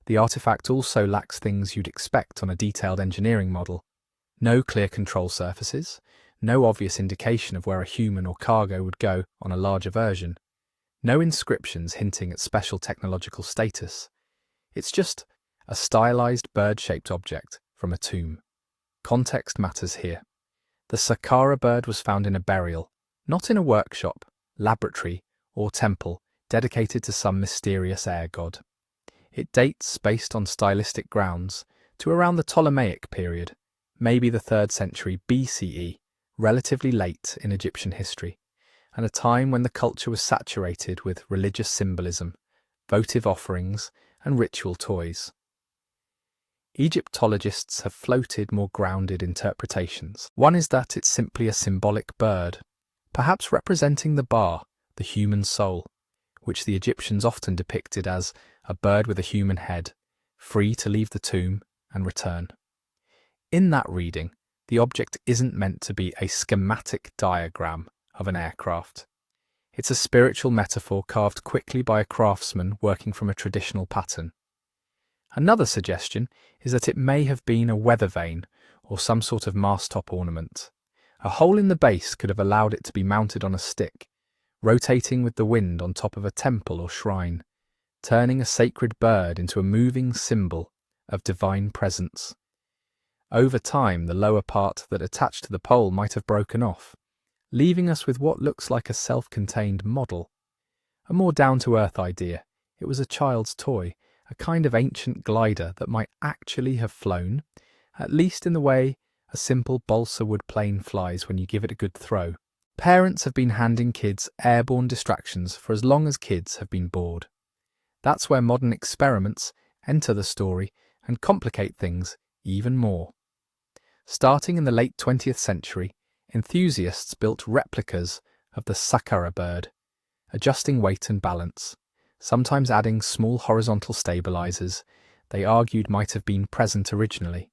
The artifact also lacks things you'd expect on a detailed engineering model. No clear control surfaces, no obvious indication of where a human or cargo would go on a larger version, no inscriptions hinting at special technological status. It's just a stylized bird-shaped object from a tomb. Context matters here. The sakara bird was found in a burial, not in a workshop, laboratory, or temple dedicated to some mysterious air god. It dates, based on stylistic grounds, to around the Ptolemaic period, maybe the 3rd century BCE, relatively late in Egyptian history, and a time when the culture was saturated with religious symbolism, votive offerings, and ritual toys. Egyptologists have floated more grounded interpretations. One is that it's simply a symbolic bird, perhaps representing the Ba, the human soul, which the Egyptians often depicted as a bird with a human head, free to leave the tomb and return. In that reading, the object isn't meant to be a schematic diagram of an aircraft. It's a spiritual metaphor carved quickly by a craftsman working from a traditional pattern. Another suggestion is that it may have been a weather vane or some sort of mast-top ornament. A hole in the base could have allowed it to be mounted on a stick, rotating with the wind on top of a temple or shrine, turning a sacred bird into a moving symbol of divine presence. Over time, the lower part that attached to the pole might have broken off, leaving us with what looks like a self-contained model. A more down-to-earth idea. It was a child's toy, a kind of ancient glider that might actually have flown, at least in the way a simple balsa wood plane flies when you give it a good throw. Parents have been handing kids airborne distractions for as long as kids have been bored. That's where modern experiments enter the story and complicate things even more. Starting in the late 20th century, enthusiasts built replicas of the sakara bird, adjusting weight and balance, sometimes adding small horizontal stabilizers they argued might have been present originally.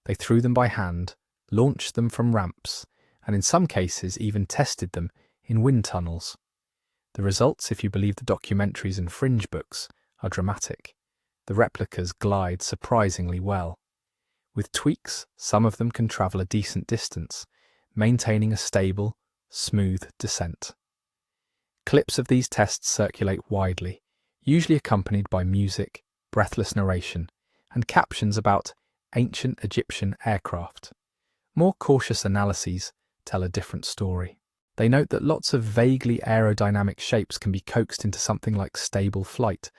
They threw them by hand, launched them from ramps, and in some cases even tested them in wind tunnels. The results, if you believe the documentaries and fringe books, are dramatic. The replicas glide surprisingly well. With tweaks, some of them can travel a decent distance, maintaining a stable, smooth descent. Clips of these tests circulate widely, usually accompanied by music, breathless narration, and captions about ancient Egyptian aircraft. More cautious analyses tell a different story. They note that lots of vaguely aerodynamic shapes can be coaxed into something like stable flight,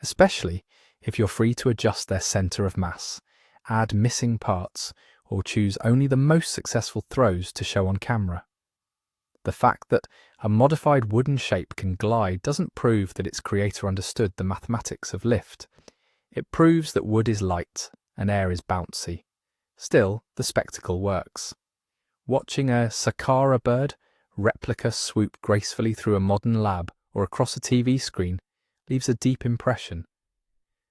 especially if you're free to adjust their centre of mass, add missing parts, or choose only the most successful throws to show on camera. The fact that a modified wooden shape can glide doesn't prove that its creator understood the mathematics of lift. It proves that wood is light and air is bouncy. Still, the spectacle works. Watching a sakara bird replica swoop gracefully through a modern lab or across a TV screen leaves a deep impression.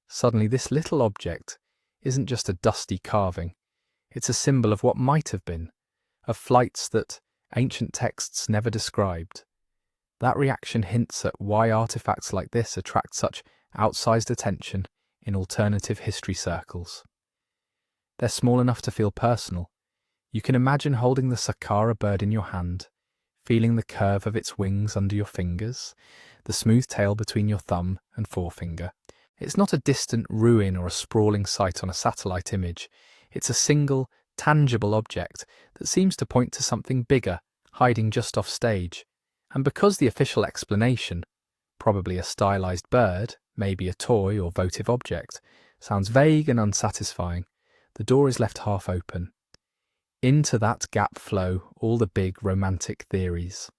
Suddenly, this little object isn't just a dusty carving. It's a symbol of what might have been, of flights that ancient texts never described. That reaction hints at why artifacts like this attract such outsized attention in alternative history circles. They're small enough to feel personal. You can imagine holding the sakara bird in your hand, feeling the curve of its wings under your fingers, the smooth tail between your thumb and forefinger. It's not a distant ruin or a sprawling site on a satellite image. It's a single, tangible object that seems to point to something bigger, hiding just off stage. And because the official explanation, probably a stylized bird, maybe a toy or votive object, sounds vague and unsatisfying, the door is left half open. Into that gap flow all the big romantic theories.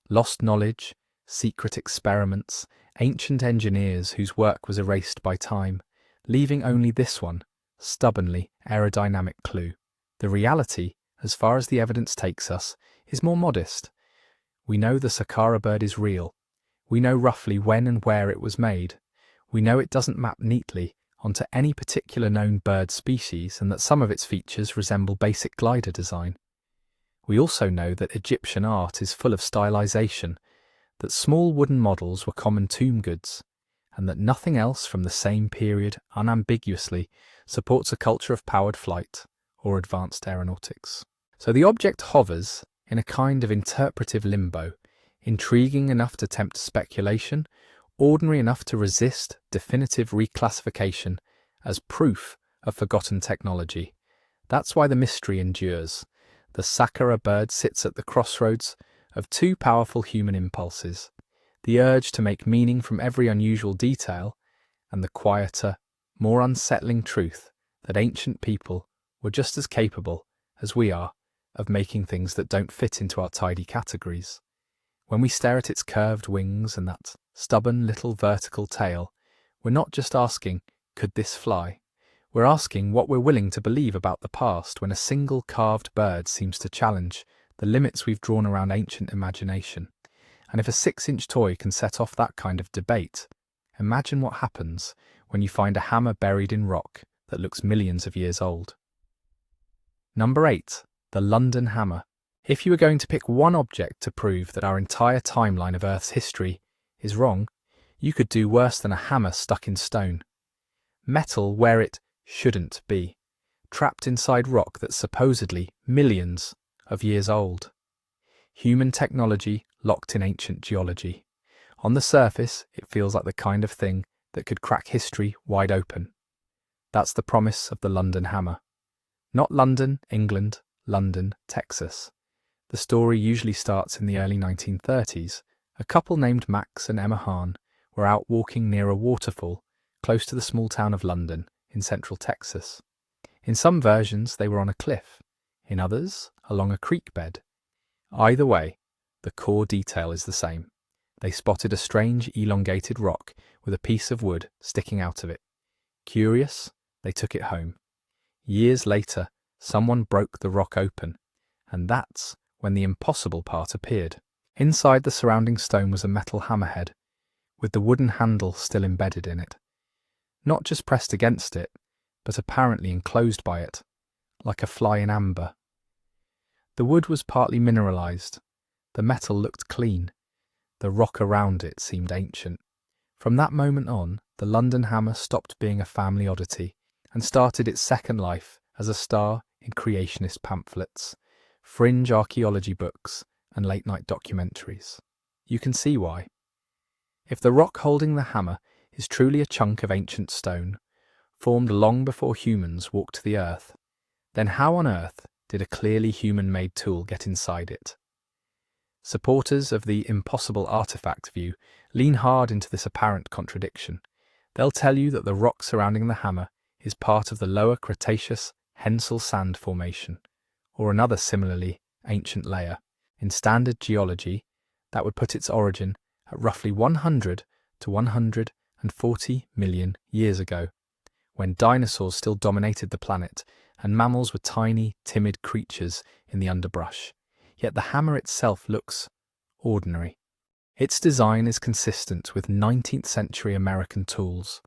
Lost knowledge, secret experiments, ancient engineers whose work was erased by time, leaving only this one, stubbornly aerodynamic clue. The reality, as far as the evidence takes us, is more modest. We know the sakara bird is real. We know roughly when and where it was made. We know it doesn't map neatly onto any particular known bird species and that some of its features resemble basic glider design. We also know that Egyptian art is full of stylization, that small wooden models were common tomb goods, and that nothing else from the same period unambiguously supports a culture of powered flight or advanced aeronautics. So the object hovers in a kind of interpretive limbo, intriguing enough to tempt speculation, ordinary enough to resist definitive reclassification as proof of forgotten technology. That's why the mystery endures. The sakara bird sits at the crossroads of two powerful human impulses, the urge to make meaning from every unusual detail, and the quieter, more unsettling truth that ancient people were just as capable as we are of making things that don't fit into our tidy categories. When we stare at its curved wings and that stubborn little vertical tail, we're not just asking, could this fly? We're asking what we're willing to believe about the past when a single carved bird seems to challenge the limits we've drawn around ancient imagination. And if a 6-inch toy can set off that kind of debate, imagine what happens when you find a hammer buried in rock that looks millions of years old. Number 8. The London Hammer. If you were going to pick one object to prove that our entire timeline of Earth's history is wrong, you could do worse than a hammer stuck in stone. Metal where it shouldn't be. trapped inside rock that's supposedly millions of years old. Human technology locked in ancient geology. On the surface, it feels like the kind of thing that could crack history wide open. That's the promise of the London hammer. Not London, England, London, Texas. The story usually starts in the early 1930s. A couple named Max and Emma Hahn were out walking near a waterfall close to the small town of London in central Texas. In some versions, they were on a cliff. In others, along a creek bed. Either way, the core detail is the same. They spotted a strange elongated rock with a piece of wood sticking out of it. Curious, they took it home. Years later, someone broke the rock open, and that's when the impossible part appeared. Inside the surrounding stone was a metal hammerhead, with the wooden handle still embedded in it. Not just pressed against it, but apparently enclosed by it, like a fly in amber. The wood was partly mineralized. The metal looked clean. The rock around it seemed ancient. From that moment on, the London hammer stopped being a family oddity and started its second life as a star in creationist pamphlets, fringe archaeology books, and late-night documentaries. You can see why. If the rock holding the hammer is truly a chunk of ancient stone, formed long before humans walked the earth, then how on earth did a clearly human-made tool get inside it? Supporters of the impossible artifact view lean hard into this apparent contradiction. They'll tell you that the rock surrounding the hammer is part of the Lower Cretaceous Hensel Sand Formation, or another similarly ancient layer. In standard geology, that would put its origin at roughly 100 to 140 million years ago, when dinosaurs still dominated the planet and mammals were tiny, timid creatures in the underbrush. Yet the hammer itself looks ordinary. Its design is consistent with 19th century American tools,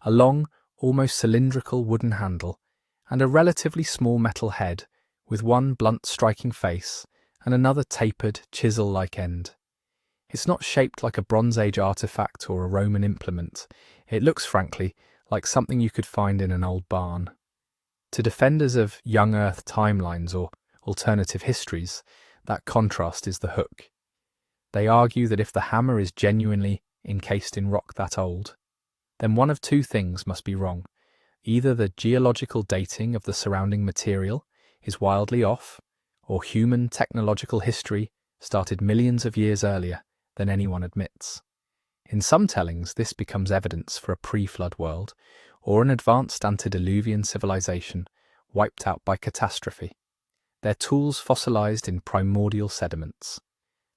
a long, almost cylindrical wooden handle, and a relatively small metal head with one blunt striking face and another tapered, chisel-like end. It's not shaped like a Bronze Age artifact or a Roman implement. It looks, frankly, like something you could find in an old barn. To defenders of young Earth timelines or alternative histories, that contrast is the hook. They argue that if the hammer is genuinely encased in rock that old, then one of two things must be wrong. Either the geological dating of the surrounding material is wildly off, or human technological history started millions of years earlier than anyone admits. In some tellings, this becomes evidence for a pre-flood world, or an advanced antediluvian civilization wiped out by catastrophe. Their tools fossilized in primordial sediments.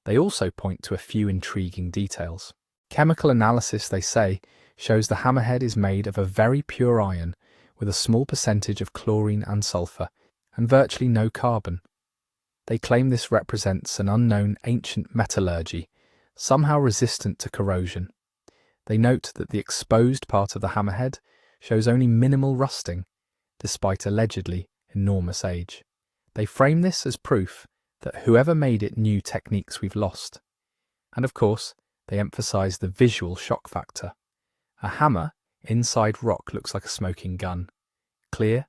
They also point to a few intriguing details. Chemical analysis, they say, shows the hammerhead is made of a very pure iron with a small percentage of chlorine and sulfur, and virtually no carbon. They claim this represents an unknown ancient metallurgy, somehow resistant to corrosion. They note that the exposed part of the hammerhead shows only minimal rusting, despite allegedly enormous age. They frame this as proof that whoever made it knew techniques we've lost. And of course, they emphasize the visual shock factor. A hammer inside rock looks like a smoking gun. Clear,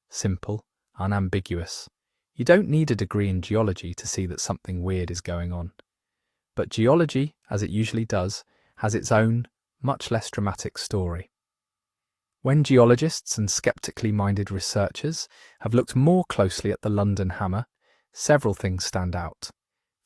simple, unambiguous. You don't need a degree in geology to see that something weird is going on. But geology, as it usually does, has its own, much less dramatic story. When geologists and skeptically minded researchers have looked more closely at the London hammer, several things stand out.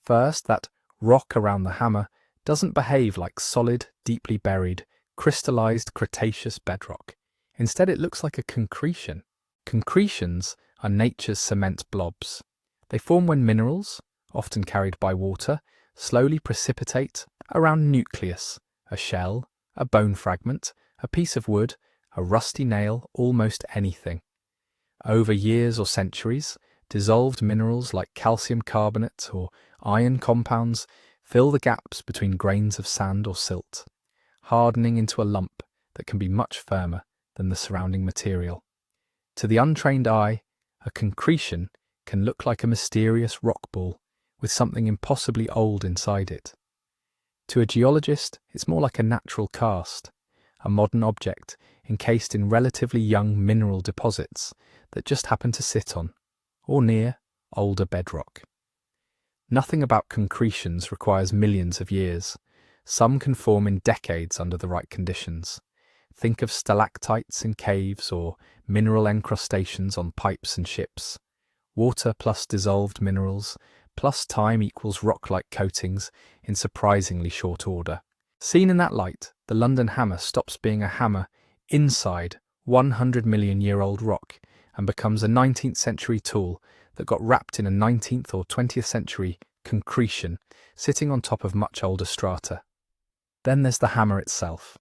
First, that rock around the hammer doesn't behave like solid, deeply buried, crystallized Cretaceous bedrock. Instead, it looks like a concretion. Concretions are nature's cement blobs. They form when minerals, often carried by water, slowly precipitate around a nucleus, a shell, a bone fragment, a piece of wood, a rusty nail, almost anything. Over years or centuries, dissolved minerals like calcium carbonate or iron compounds fill the gaps between grains of sand or silt, hardening into a lump that can be much firmer than the surrounding material. To the untrained eye, a concretion can look like a mysterious rock ball with something impossibly old inside it. To a geologist, it's more like a natural cast, a modern object encased in relatively young mineral deposits that just happen to sit on, or near, older bedrock. Nothing about concretions requires millions of years. Some can form in decades under the right conditions. Think of stalactites in caves or mineral encrustations on pipes and ships. Water plus dissolved minerals plus time equals rock-like coatings in surprisingly short order. Seen in that light, the London hammer stops being a hammer inside 100-million-year-old rock and becomes a 19th century tool that got wrapped in a 19th or 20th century concretion sitting on top of much older strata. Then there's the hammer itself.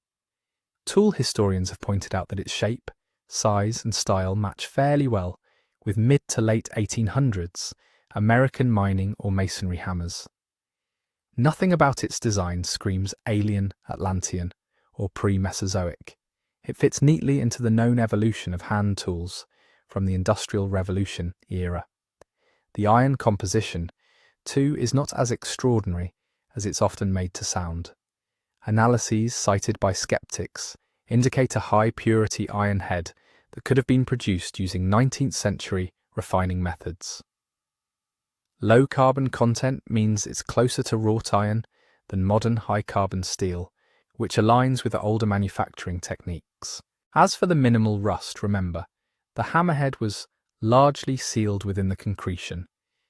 Tool historians have pointed out that its shape, size and style match fairly well with mid to late 1800s American mining or masonry hammers. Nothing about its design screams alien, Atlantean, or pre-Mesozoic. It fits neatly into the known evolution of hand tools from the Industrial Revolution era. The iron composition, too, is not as extraordinary as it's often made to sound. Analyses cited by skeptics indicate a high-purity iron head that could have been produced using 19th century refining methods. Low carbon content means it's closer to wrought iron than modern high-carbon steel, which aligns with the older manufacturing techniques. As for the minimal rust, remember, the hammerhead was largely sealed within the concretion,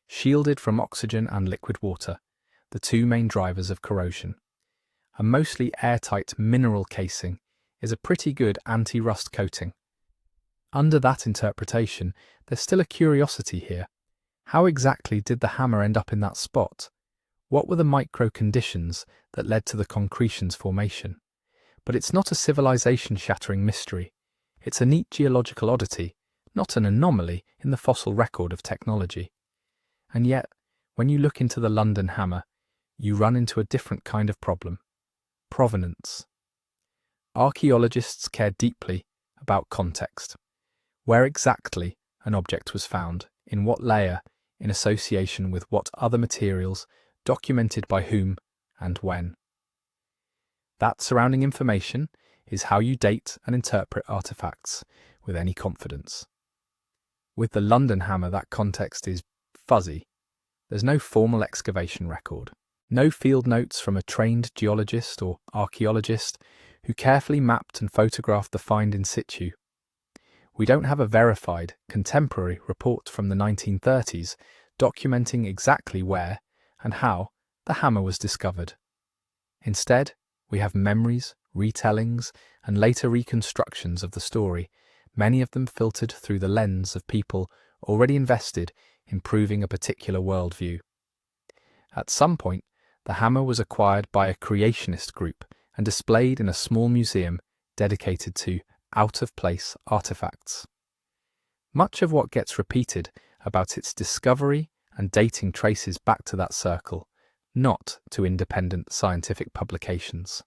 shielded from oxygen and liquid water, the two main drivers of corrosion. A mostly airtight mineral casing is a pretty good anti-rust coating. Under that interpretation, there's still a curiosity here. How exactly did the hammer end up in that spot? What were the micro-conditions that led to the concretion's formation? But it's not a civilization-shattering mystery. It's a neat geological oddity, not an anomaly in the fossil record of technology. And yet, when you look into the London hammer, you run into a different kind of problem. Provenance. Archaeologists care deeply about context. Where exactly an object was found, in what layer, in association with what other materials, documented by whom and when. That surrounding information is how you date and interpret artifacts with any confidence. With the London hammer, that context is fuzzy. There's no formal excavation record, no field notes from a trained geologist or archaeologist who carefully mapped and photographed the find in situ. We don't have a verified, contemporary report from the 1930s documenting exactly where and how the hammer was discovered. Instead, we have memories, retellings, and later reconstructions of the story, many of them filtered through the lens of people already invested in proving a particular worldview. At some point, the hammer was acquired by a creationist group and displayed in a small museum dedicated to out-of-place artifacts. Much of what gets repeated about its discovery and dating traces back to that circle, not to independent scientific publications.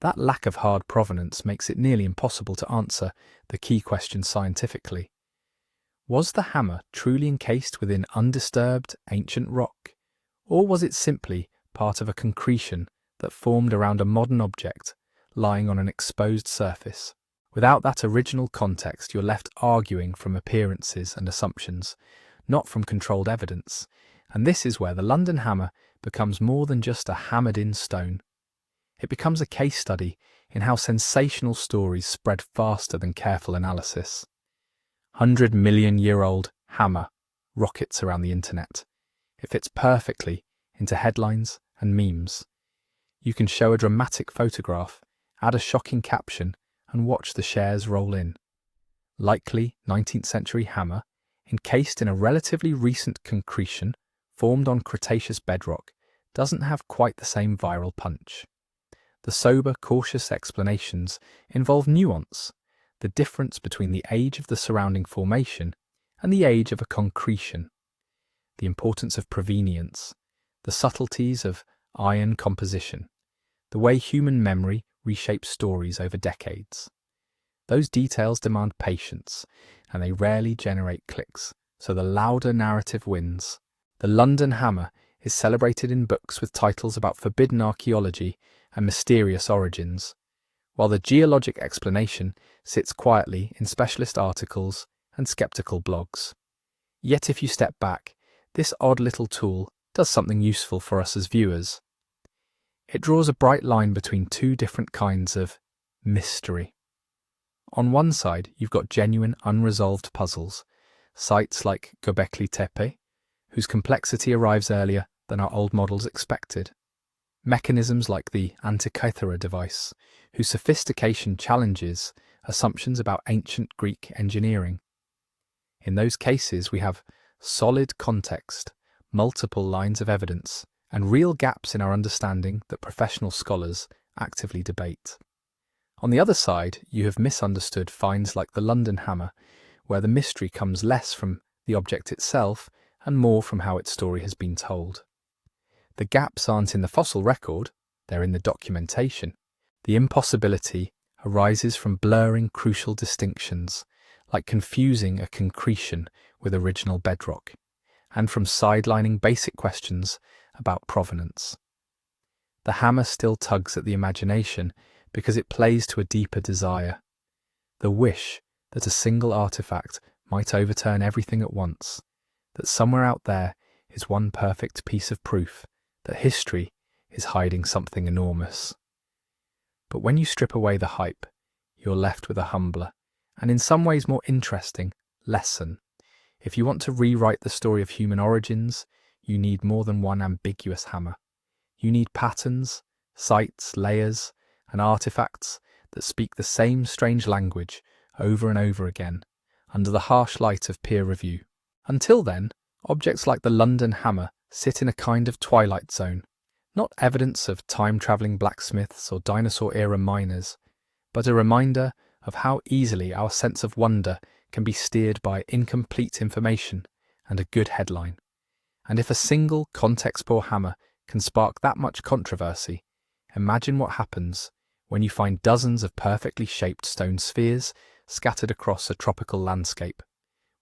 That lack of hard provenance makes it nearly impossible to answer the key question scientifically. Was the hammer truly encased within undisturbed ancient rock, or was it simply part of a concretion that formed around a modern object lying on an exposed surface? Without that original context, you're left arguing from appearances and assumptions, not from controlled evidence, and this is where the London hammer becomes more than just a hammered-in stone. It becomes a case study in how sensational stories spread faster than careful analysis. 100-million-year-old hammer rockets around the internet. It fits perfectly into headlines and memes. You can show a dramatic photograph, add a shocking caption, and watch the shares roll in. Likely 19th century hammer, encased in a relatively recent concretion formed on Cretaceous bedrock, doesn't have quite the same viral punch. The sober, cautious explanations involve nuance, the difference between the age of the surrounding formation and the age of a concretion, the importance of provenience, the subtleties of iron composition, the way human memory reshapes stories over decades. Those details demand patience, and they rarely generate clicks, so the louder narrative wins. The London hammer is celebrated in books with titles about forbidden archaeology and mysterious origins, while the geologic explanation sits quietly in specialist articles and skeptical blogs. Yet if you step back, this odd little tool does something useful for us as viewers. It draws a bright line between two different kinds of mystery. On one side, you've got genuine unresolved puzzles, sites like Göbekli Tepe, whose complexity arrives earlier than our old models expected. Mechanisms like the Antikythera device, whose sophistication challenges assumptions about ancient Greek engineering. In those cases, we have solid context, multiple lines of evidence, and real gaps in our understanding that professional scholars actively debate. On the other side, you have misunderstood finds like the London hammer, where the mystery comes less from the object itself and more from how its story has been told. The gaps aren't in the fossil record, they're in the documentation. The impossibility arises from blurring crucial distinctions, like confusing a concretion with original bedrock, and from sidelining basic questions about provenance. The hammer still tugs at the imagination because it plays to a deeper desire, the wish that a single artifact might overturn everything at once, that somewhere out there is one perfect piece of proof that history is hiding something enormous. But when you strip away the hype, you're left with a humbler, and in some ways more interesting, lesson. If you want to rewrite the story of human origins, you need more than one ambiguous hammer. You need patterns, sites, layers, and artifacts that speak the same strange language over and over again, under the harsh light of peer review. Until then, objects like the London hammer sit in a kind of twilight zone, not evidence of time-travelling blacksmiths or dinosaur-era miners, but a reminder of how easily our sense of wonder can be steered by incomplete information and a good headline. And if a single context-poor hammer can spark that much controversy, imagine what happens when you find dozens of perfectly shaped stone spheres scattered across a tropical landscape,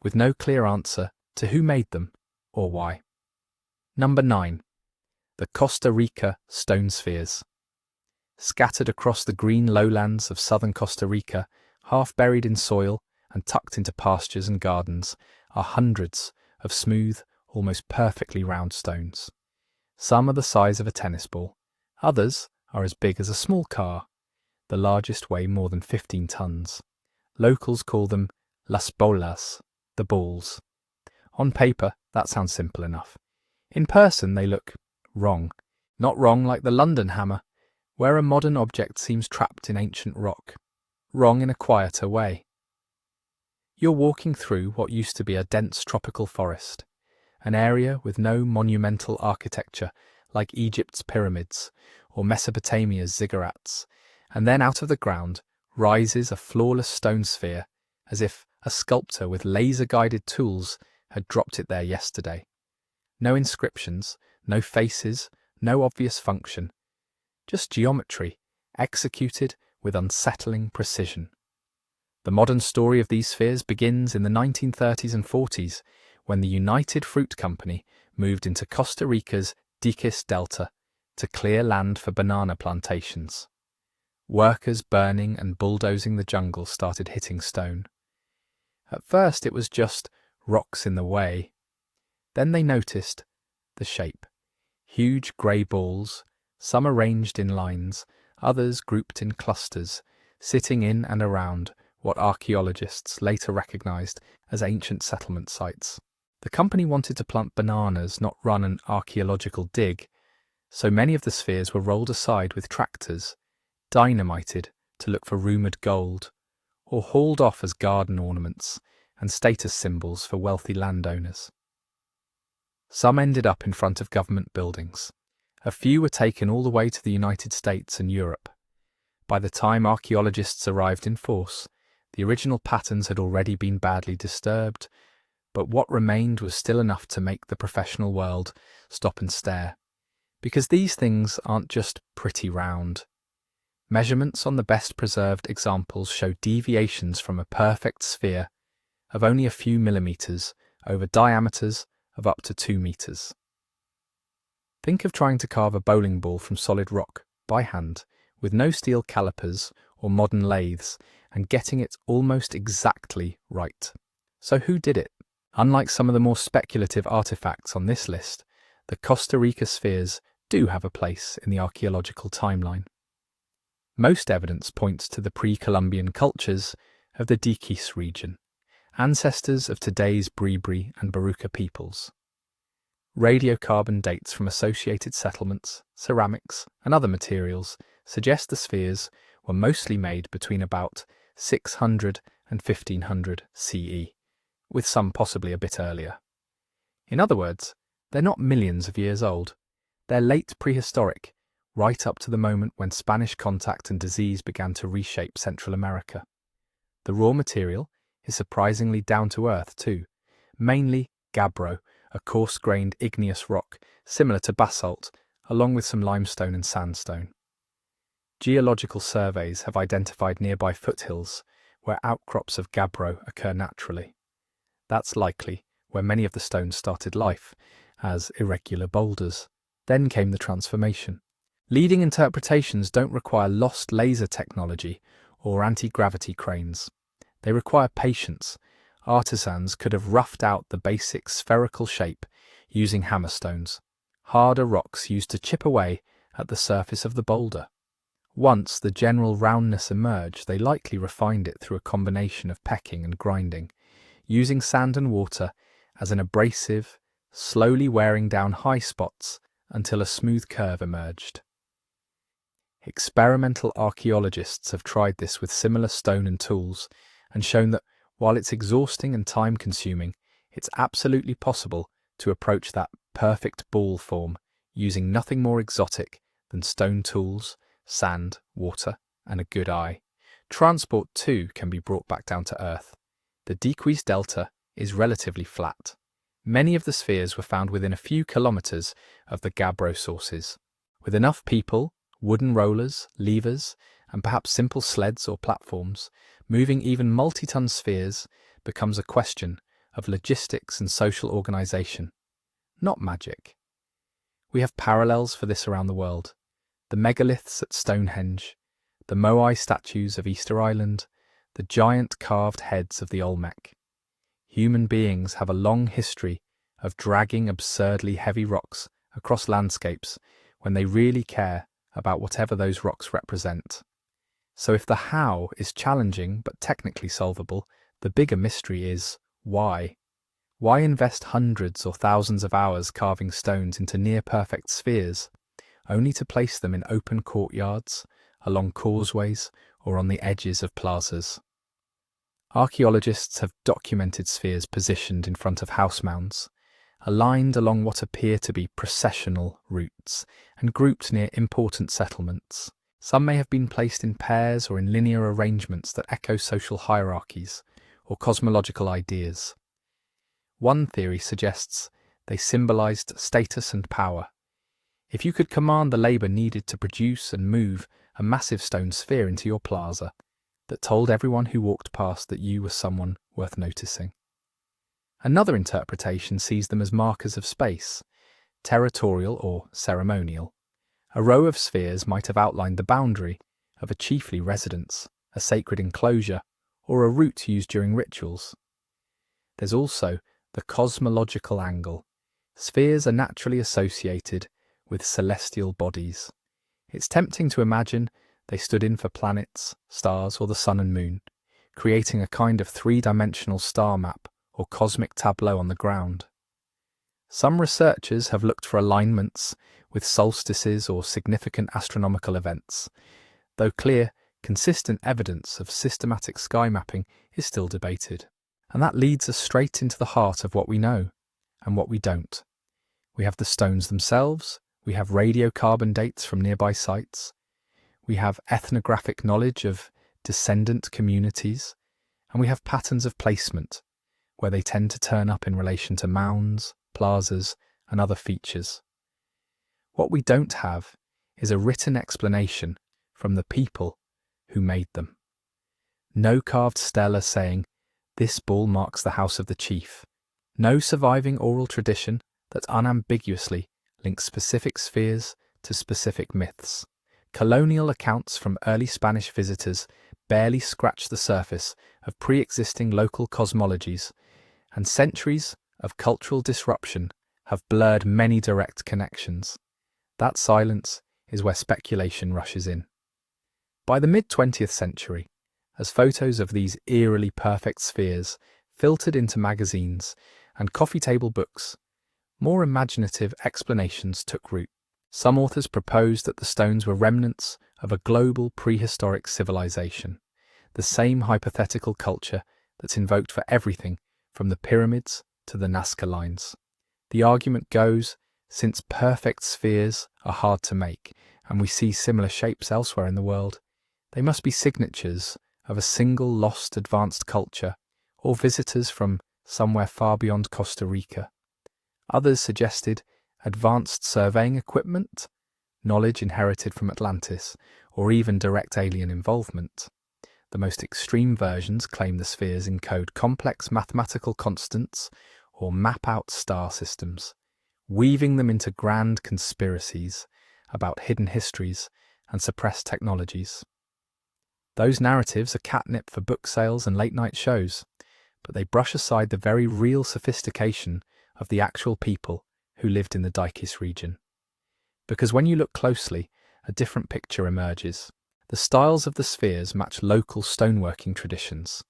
with no clear answer to who made them or why. Number 9. The Costa Rica stone spheres. Scattered across the green lowlands of southern Costa Rica, half buried in soil and tucked into pastures and gardens, are hundreds of smooth, almost perfectly round stones. Some are the size of a tennis ball, others are as big as a small car. The largest weigh more than 15 tons. Locals call them las bolas, the balls. On paper, that sounds simple enough. In person, they look wrong. Not wrong like the London hammer, where a modern object seems trapped in ancient rock. Wrong in a quieter way. You're walking through what used to be a dense tropical forest, an area with no monumental architecture like Egypt's pyramids or Mesopotamia's ziggurats, and then out of the ground rises a flawless stone sphere, as if a sculptor with laser-guided tools had dropped it there yesterday. No inscriptions, no faces, no obvious function. Just geometry, executed with unsettling precision. The modern story of these spheres begins in the 1930s and 40s, when the United Fruit Company moved into Costa Rica's Diquis Delta to clear land for banana plantations. Workers burning and bulldozing the jungle started hitting stone. At first it was just rocks in the way. Then they noticed the shape. Huge grey balls, some arranged in lines, others grouped in clusters, sitting in and around what archaeologists later recognised as ancient settlement sites. The company wanted to plant bananas, not run an archaeological dig, so many of the spheres were rolled aside with tractors, dynamited to look for rumoured gold, or hauled off as garden ornaments and status symbols for wealthy landowners. Some ended up in front of government buildings. A few were taken all the way to the United States and Europe. By the time archaeologists arrived in force, the original patterns had already been badly disturbed, but what remained was still enough to make the professional world stop and stare. Because these things aren't just pretty round. Measurements on the best preserved examples show deviations from a perfect sphere of only a few millimetres over diameters of up to 2 metres. Think of trying to carve a bowling ball from solid rock by hand with no steel calipers or modern lathes and getting it almost exactly right. So who did it? Unlike some of the more speculative artifacts on this list, the Costa Rica spheres do have a place in the archaeological timeline. Most evidence points to the pre-Columbian cultures of the Diquis region, ancestors of today's Bribri and Baruca peoples. Radiocarbon dates from associated settlements, ceramics, and other materials suggest the spheres were mostly made between about 600 and 1500 CE, with some possibly a bit earlier. In other words, they're not millions of years old. They're late prehistoric, right up to the moment when Spanish contact and disease began to reshape Central America. The raw material is surprisingly down to earth too, mainly gabbro, a coarse-grained igneous rock similar to basalt, along with some limestone and sandstone. Geological surveys have identified nearby foothills where outcrops of gabbro occur naturally. That's likely where many of the stones started life, as irregular boulders. Then came the transformation. Leading interpretations don't require lost laser technology or anti-gravity cranes. They require patience. Artisans could have roughed out the basic spherical shape using hammerstones, harder rocks used to chip away at the surface of the boulder. Once the general roundness emerged, they likely refined it through a combination of pecking and grinding, using sand and water as an abrasive, slowly wearing down high spots until a smooth curve emerged. Experimental archaeologists have tried this with similar stone and tools and shown that while it's exhausting and time-consuming, it's absolutely possible to approach that perfect ball form using nothing more exotic than stone tools, sand, water, and a good eye. Transport, too, can be brought back down to Earth. The Diquis Delta is relatively flat. Many of the spheres were found within a few kilometers of the gabbro sources. With enough people, wooden rollers, levers, and perhaps simple sleds or platforms, moving even multi-ton spheres becomes a question of logistics and social organization, not magic. We have parallels for this around the world. The megaliths at Stonehenge, the Moai statues of Easter Island, the giant carved heads of the Olmec. Human beings have a long history of dragging absurdly heavy rocks across landscapes when they really care about whatever those rocks represent. So if the how is challenging but technically solvable, the bigger mystery is why. Why invest hundreds or thousands of hours carving stones into near-perfect spheres, only to place them in open courtyards, along causeways, or on the edges of plazas? Archaeologists have documented spheres positioned in front of house mounds, aligned along what appear to be processional routes, and grouped near important settlements. Some may have been placed in pairs or in linear arrangements that echo social hierarchies or cosmological ideas. One theory suggests they symbolized status and power. If you could command the labor needed to produce and move a massive stone sphere into your plaza, that told everyone who walked past that you were someone worth noticing. Another interpretation sees them as markers of space, territorial or ceremonial. A row of spheres might have outlined the boundary of a chiefly residence, a sacred enclosure, or a route used during rituals. There's also the cosmological angle. Spheres are naturally associated with celestial bodies. It's tempting to imagine they stood in for planets, stars, or the sun and moon, creating a kind of three-dimensional star map or cosmic tableau on the ground. Some researchers have looked for alignments with solstices or significant astronomical events, though clear, consistent evidence of systematic sky mapping is still debated. And that leads us straight into the heart of what we know and what we don't. We have the stones themselves, we have radiocarbon dates from nearby sites, we have ethnographic knowledge of descendant communities, and we have patterns of placement, where they tend to turn up in relation to mounds, plazas, and other features. What we don't have is a written explanation from the people who made them. No carved stela saying, "This ball marks the house of the chief." No surviving oral tradition that unambiguously links specific spheres to specific myths. Colonial accounts from early Spanish visitors barely scratch the surface of pre-existing local cosmologies, and centuries of cultural disruption have blurred many direct connections. That silence is where speculation rushes in. By the mid-20th century, as photos of these eerily perfect spheres filtered into magazines and coffee table books, more imaginative explanations took root. Some authors proposed that the stones were remnants of a global prehistoric civilization, the same hypothetical culture that's invoked for everything from the pyramids to the Nazca lines. The argument goes, since perfect spheres are hard to make, and we see similar shapes elsewhere in the world, they must be signatures of a single lost advanced culture, or visitors from somewhere far beyond Costa Rica. Others suggested advanced surveying equipment, knowledge inherited from Atlantis, or even direct alien involvement. The most extreme versions claim the spheres encode complex mathematical constants or map out star systems, weaving them into grand conspiracies about hidden histories and suppressed technologies. Those narratives are catnip for book sales and late-night shows, but they brush aside the very real sophistication of the actual people who lived in the Dikis region. Because when you look closely, a different picture emerges. The styles of the spheres match local stoneworking traditions.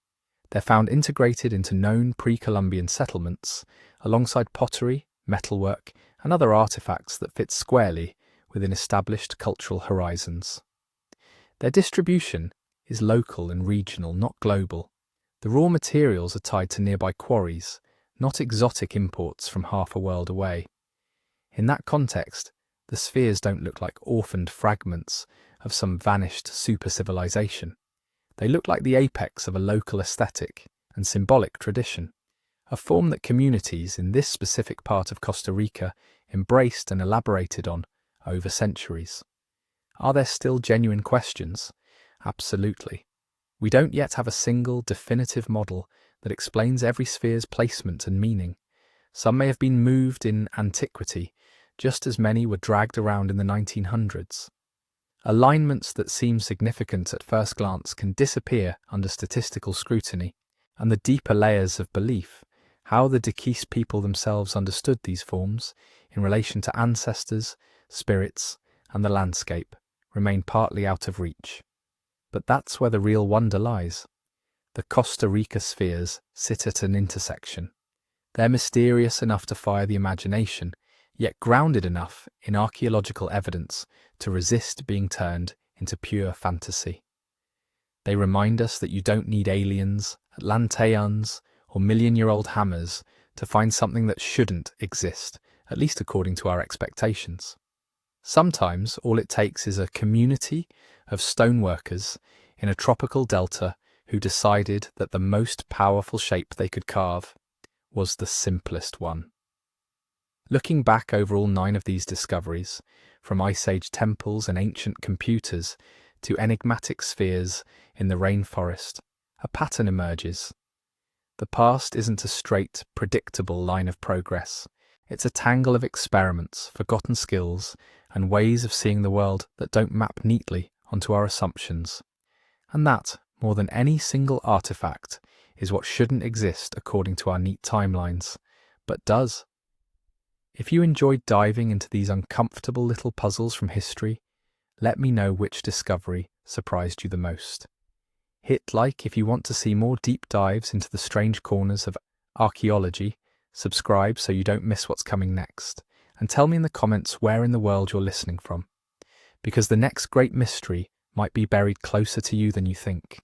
They're found integrated into known pre-Columbian settlements, alongside pottery, metalwork, and other artifacts that fit squarely within established cultural horizons. Their distribution is local and regional, not global. The raw materials are tied to nearby quarries, not exotic imports from half a world away. In that context, the spheres don't look like orphaned fragments of some vanished super-civilization. They look like the apex of a local aesthetic and symbolic tradition, a form that communities in this specific part of Costa Rica embraced and elaborated on over centuries. Are there still genuine questions? Absolutely. We don't yet have a single definitive model that explains every sphere's placement and meaning. Some may have been moved in antiquity, just as many were dragged around in the 1900s. Alignments that seem significant at first glance can disappear under statistical scrutiny, and the deeper layers of belief, how the Dikis people themselves understood these forms in relation to ancestors, spirits, and the landscape, remain partly out of reach. But that's where the real wonder lies. The Costa Rica spheres sit at an intersection. They're mysterious enough to fire the imagination, yet grounded enough in archaeological evidence to resist being turned into pure fantasy. They remind us that you don't need aliens, Atlanteans, or million-year-old hammers to find something that shouldn't exist, at least according to our expectations. Sometimes all it takes is a community of stoneworkers in a tropical delta who decided that the most powerful shape they could carve was the simplest one. Looking back over all 9 of these discoveries, from Ice Age temples and ancient computers to enigmatic spheres in the rainforest, a pattern emerges. The past isn't a straight, predictable line of progress. It's a tangle of experiments, forgotten skills, and ways of seeing the world that don't map neatly onto our assumptions. And that, more than any single artifact, is what shouldn't exist according to our neat timelines, but does. If you enjoyed diving into these uncomfortable little puzzles from history, let me know which discovery surprised you the most. Hit like if you want to see more deep dives into the strange corners of archaeology, subscribe so you don't miss what's coming next, and tell me in the comments where in the world you're listening from, because the next great mystery might be buried closer to you than you think.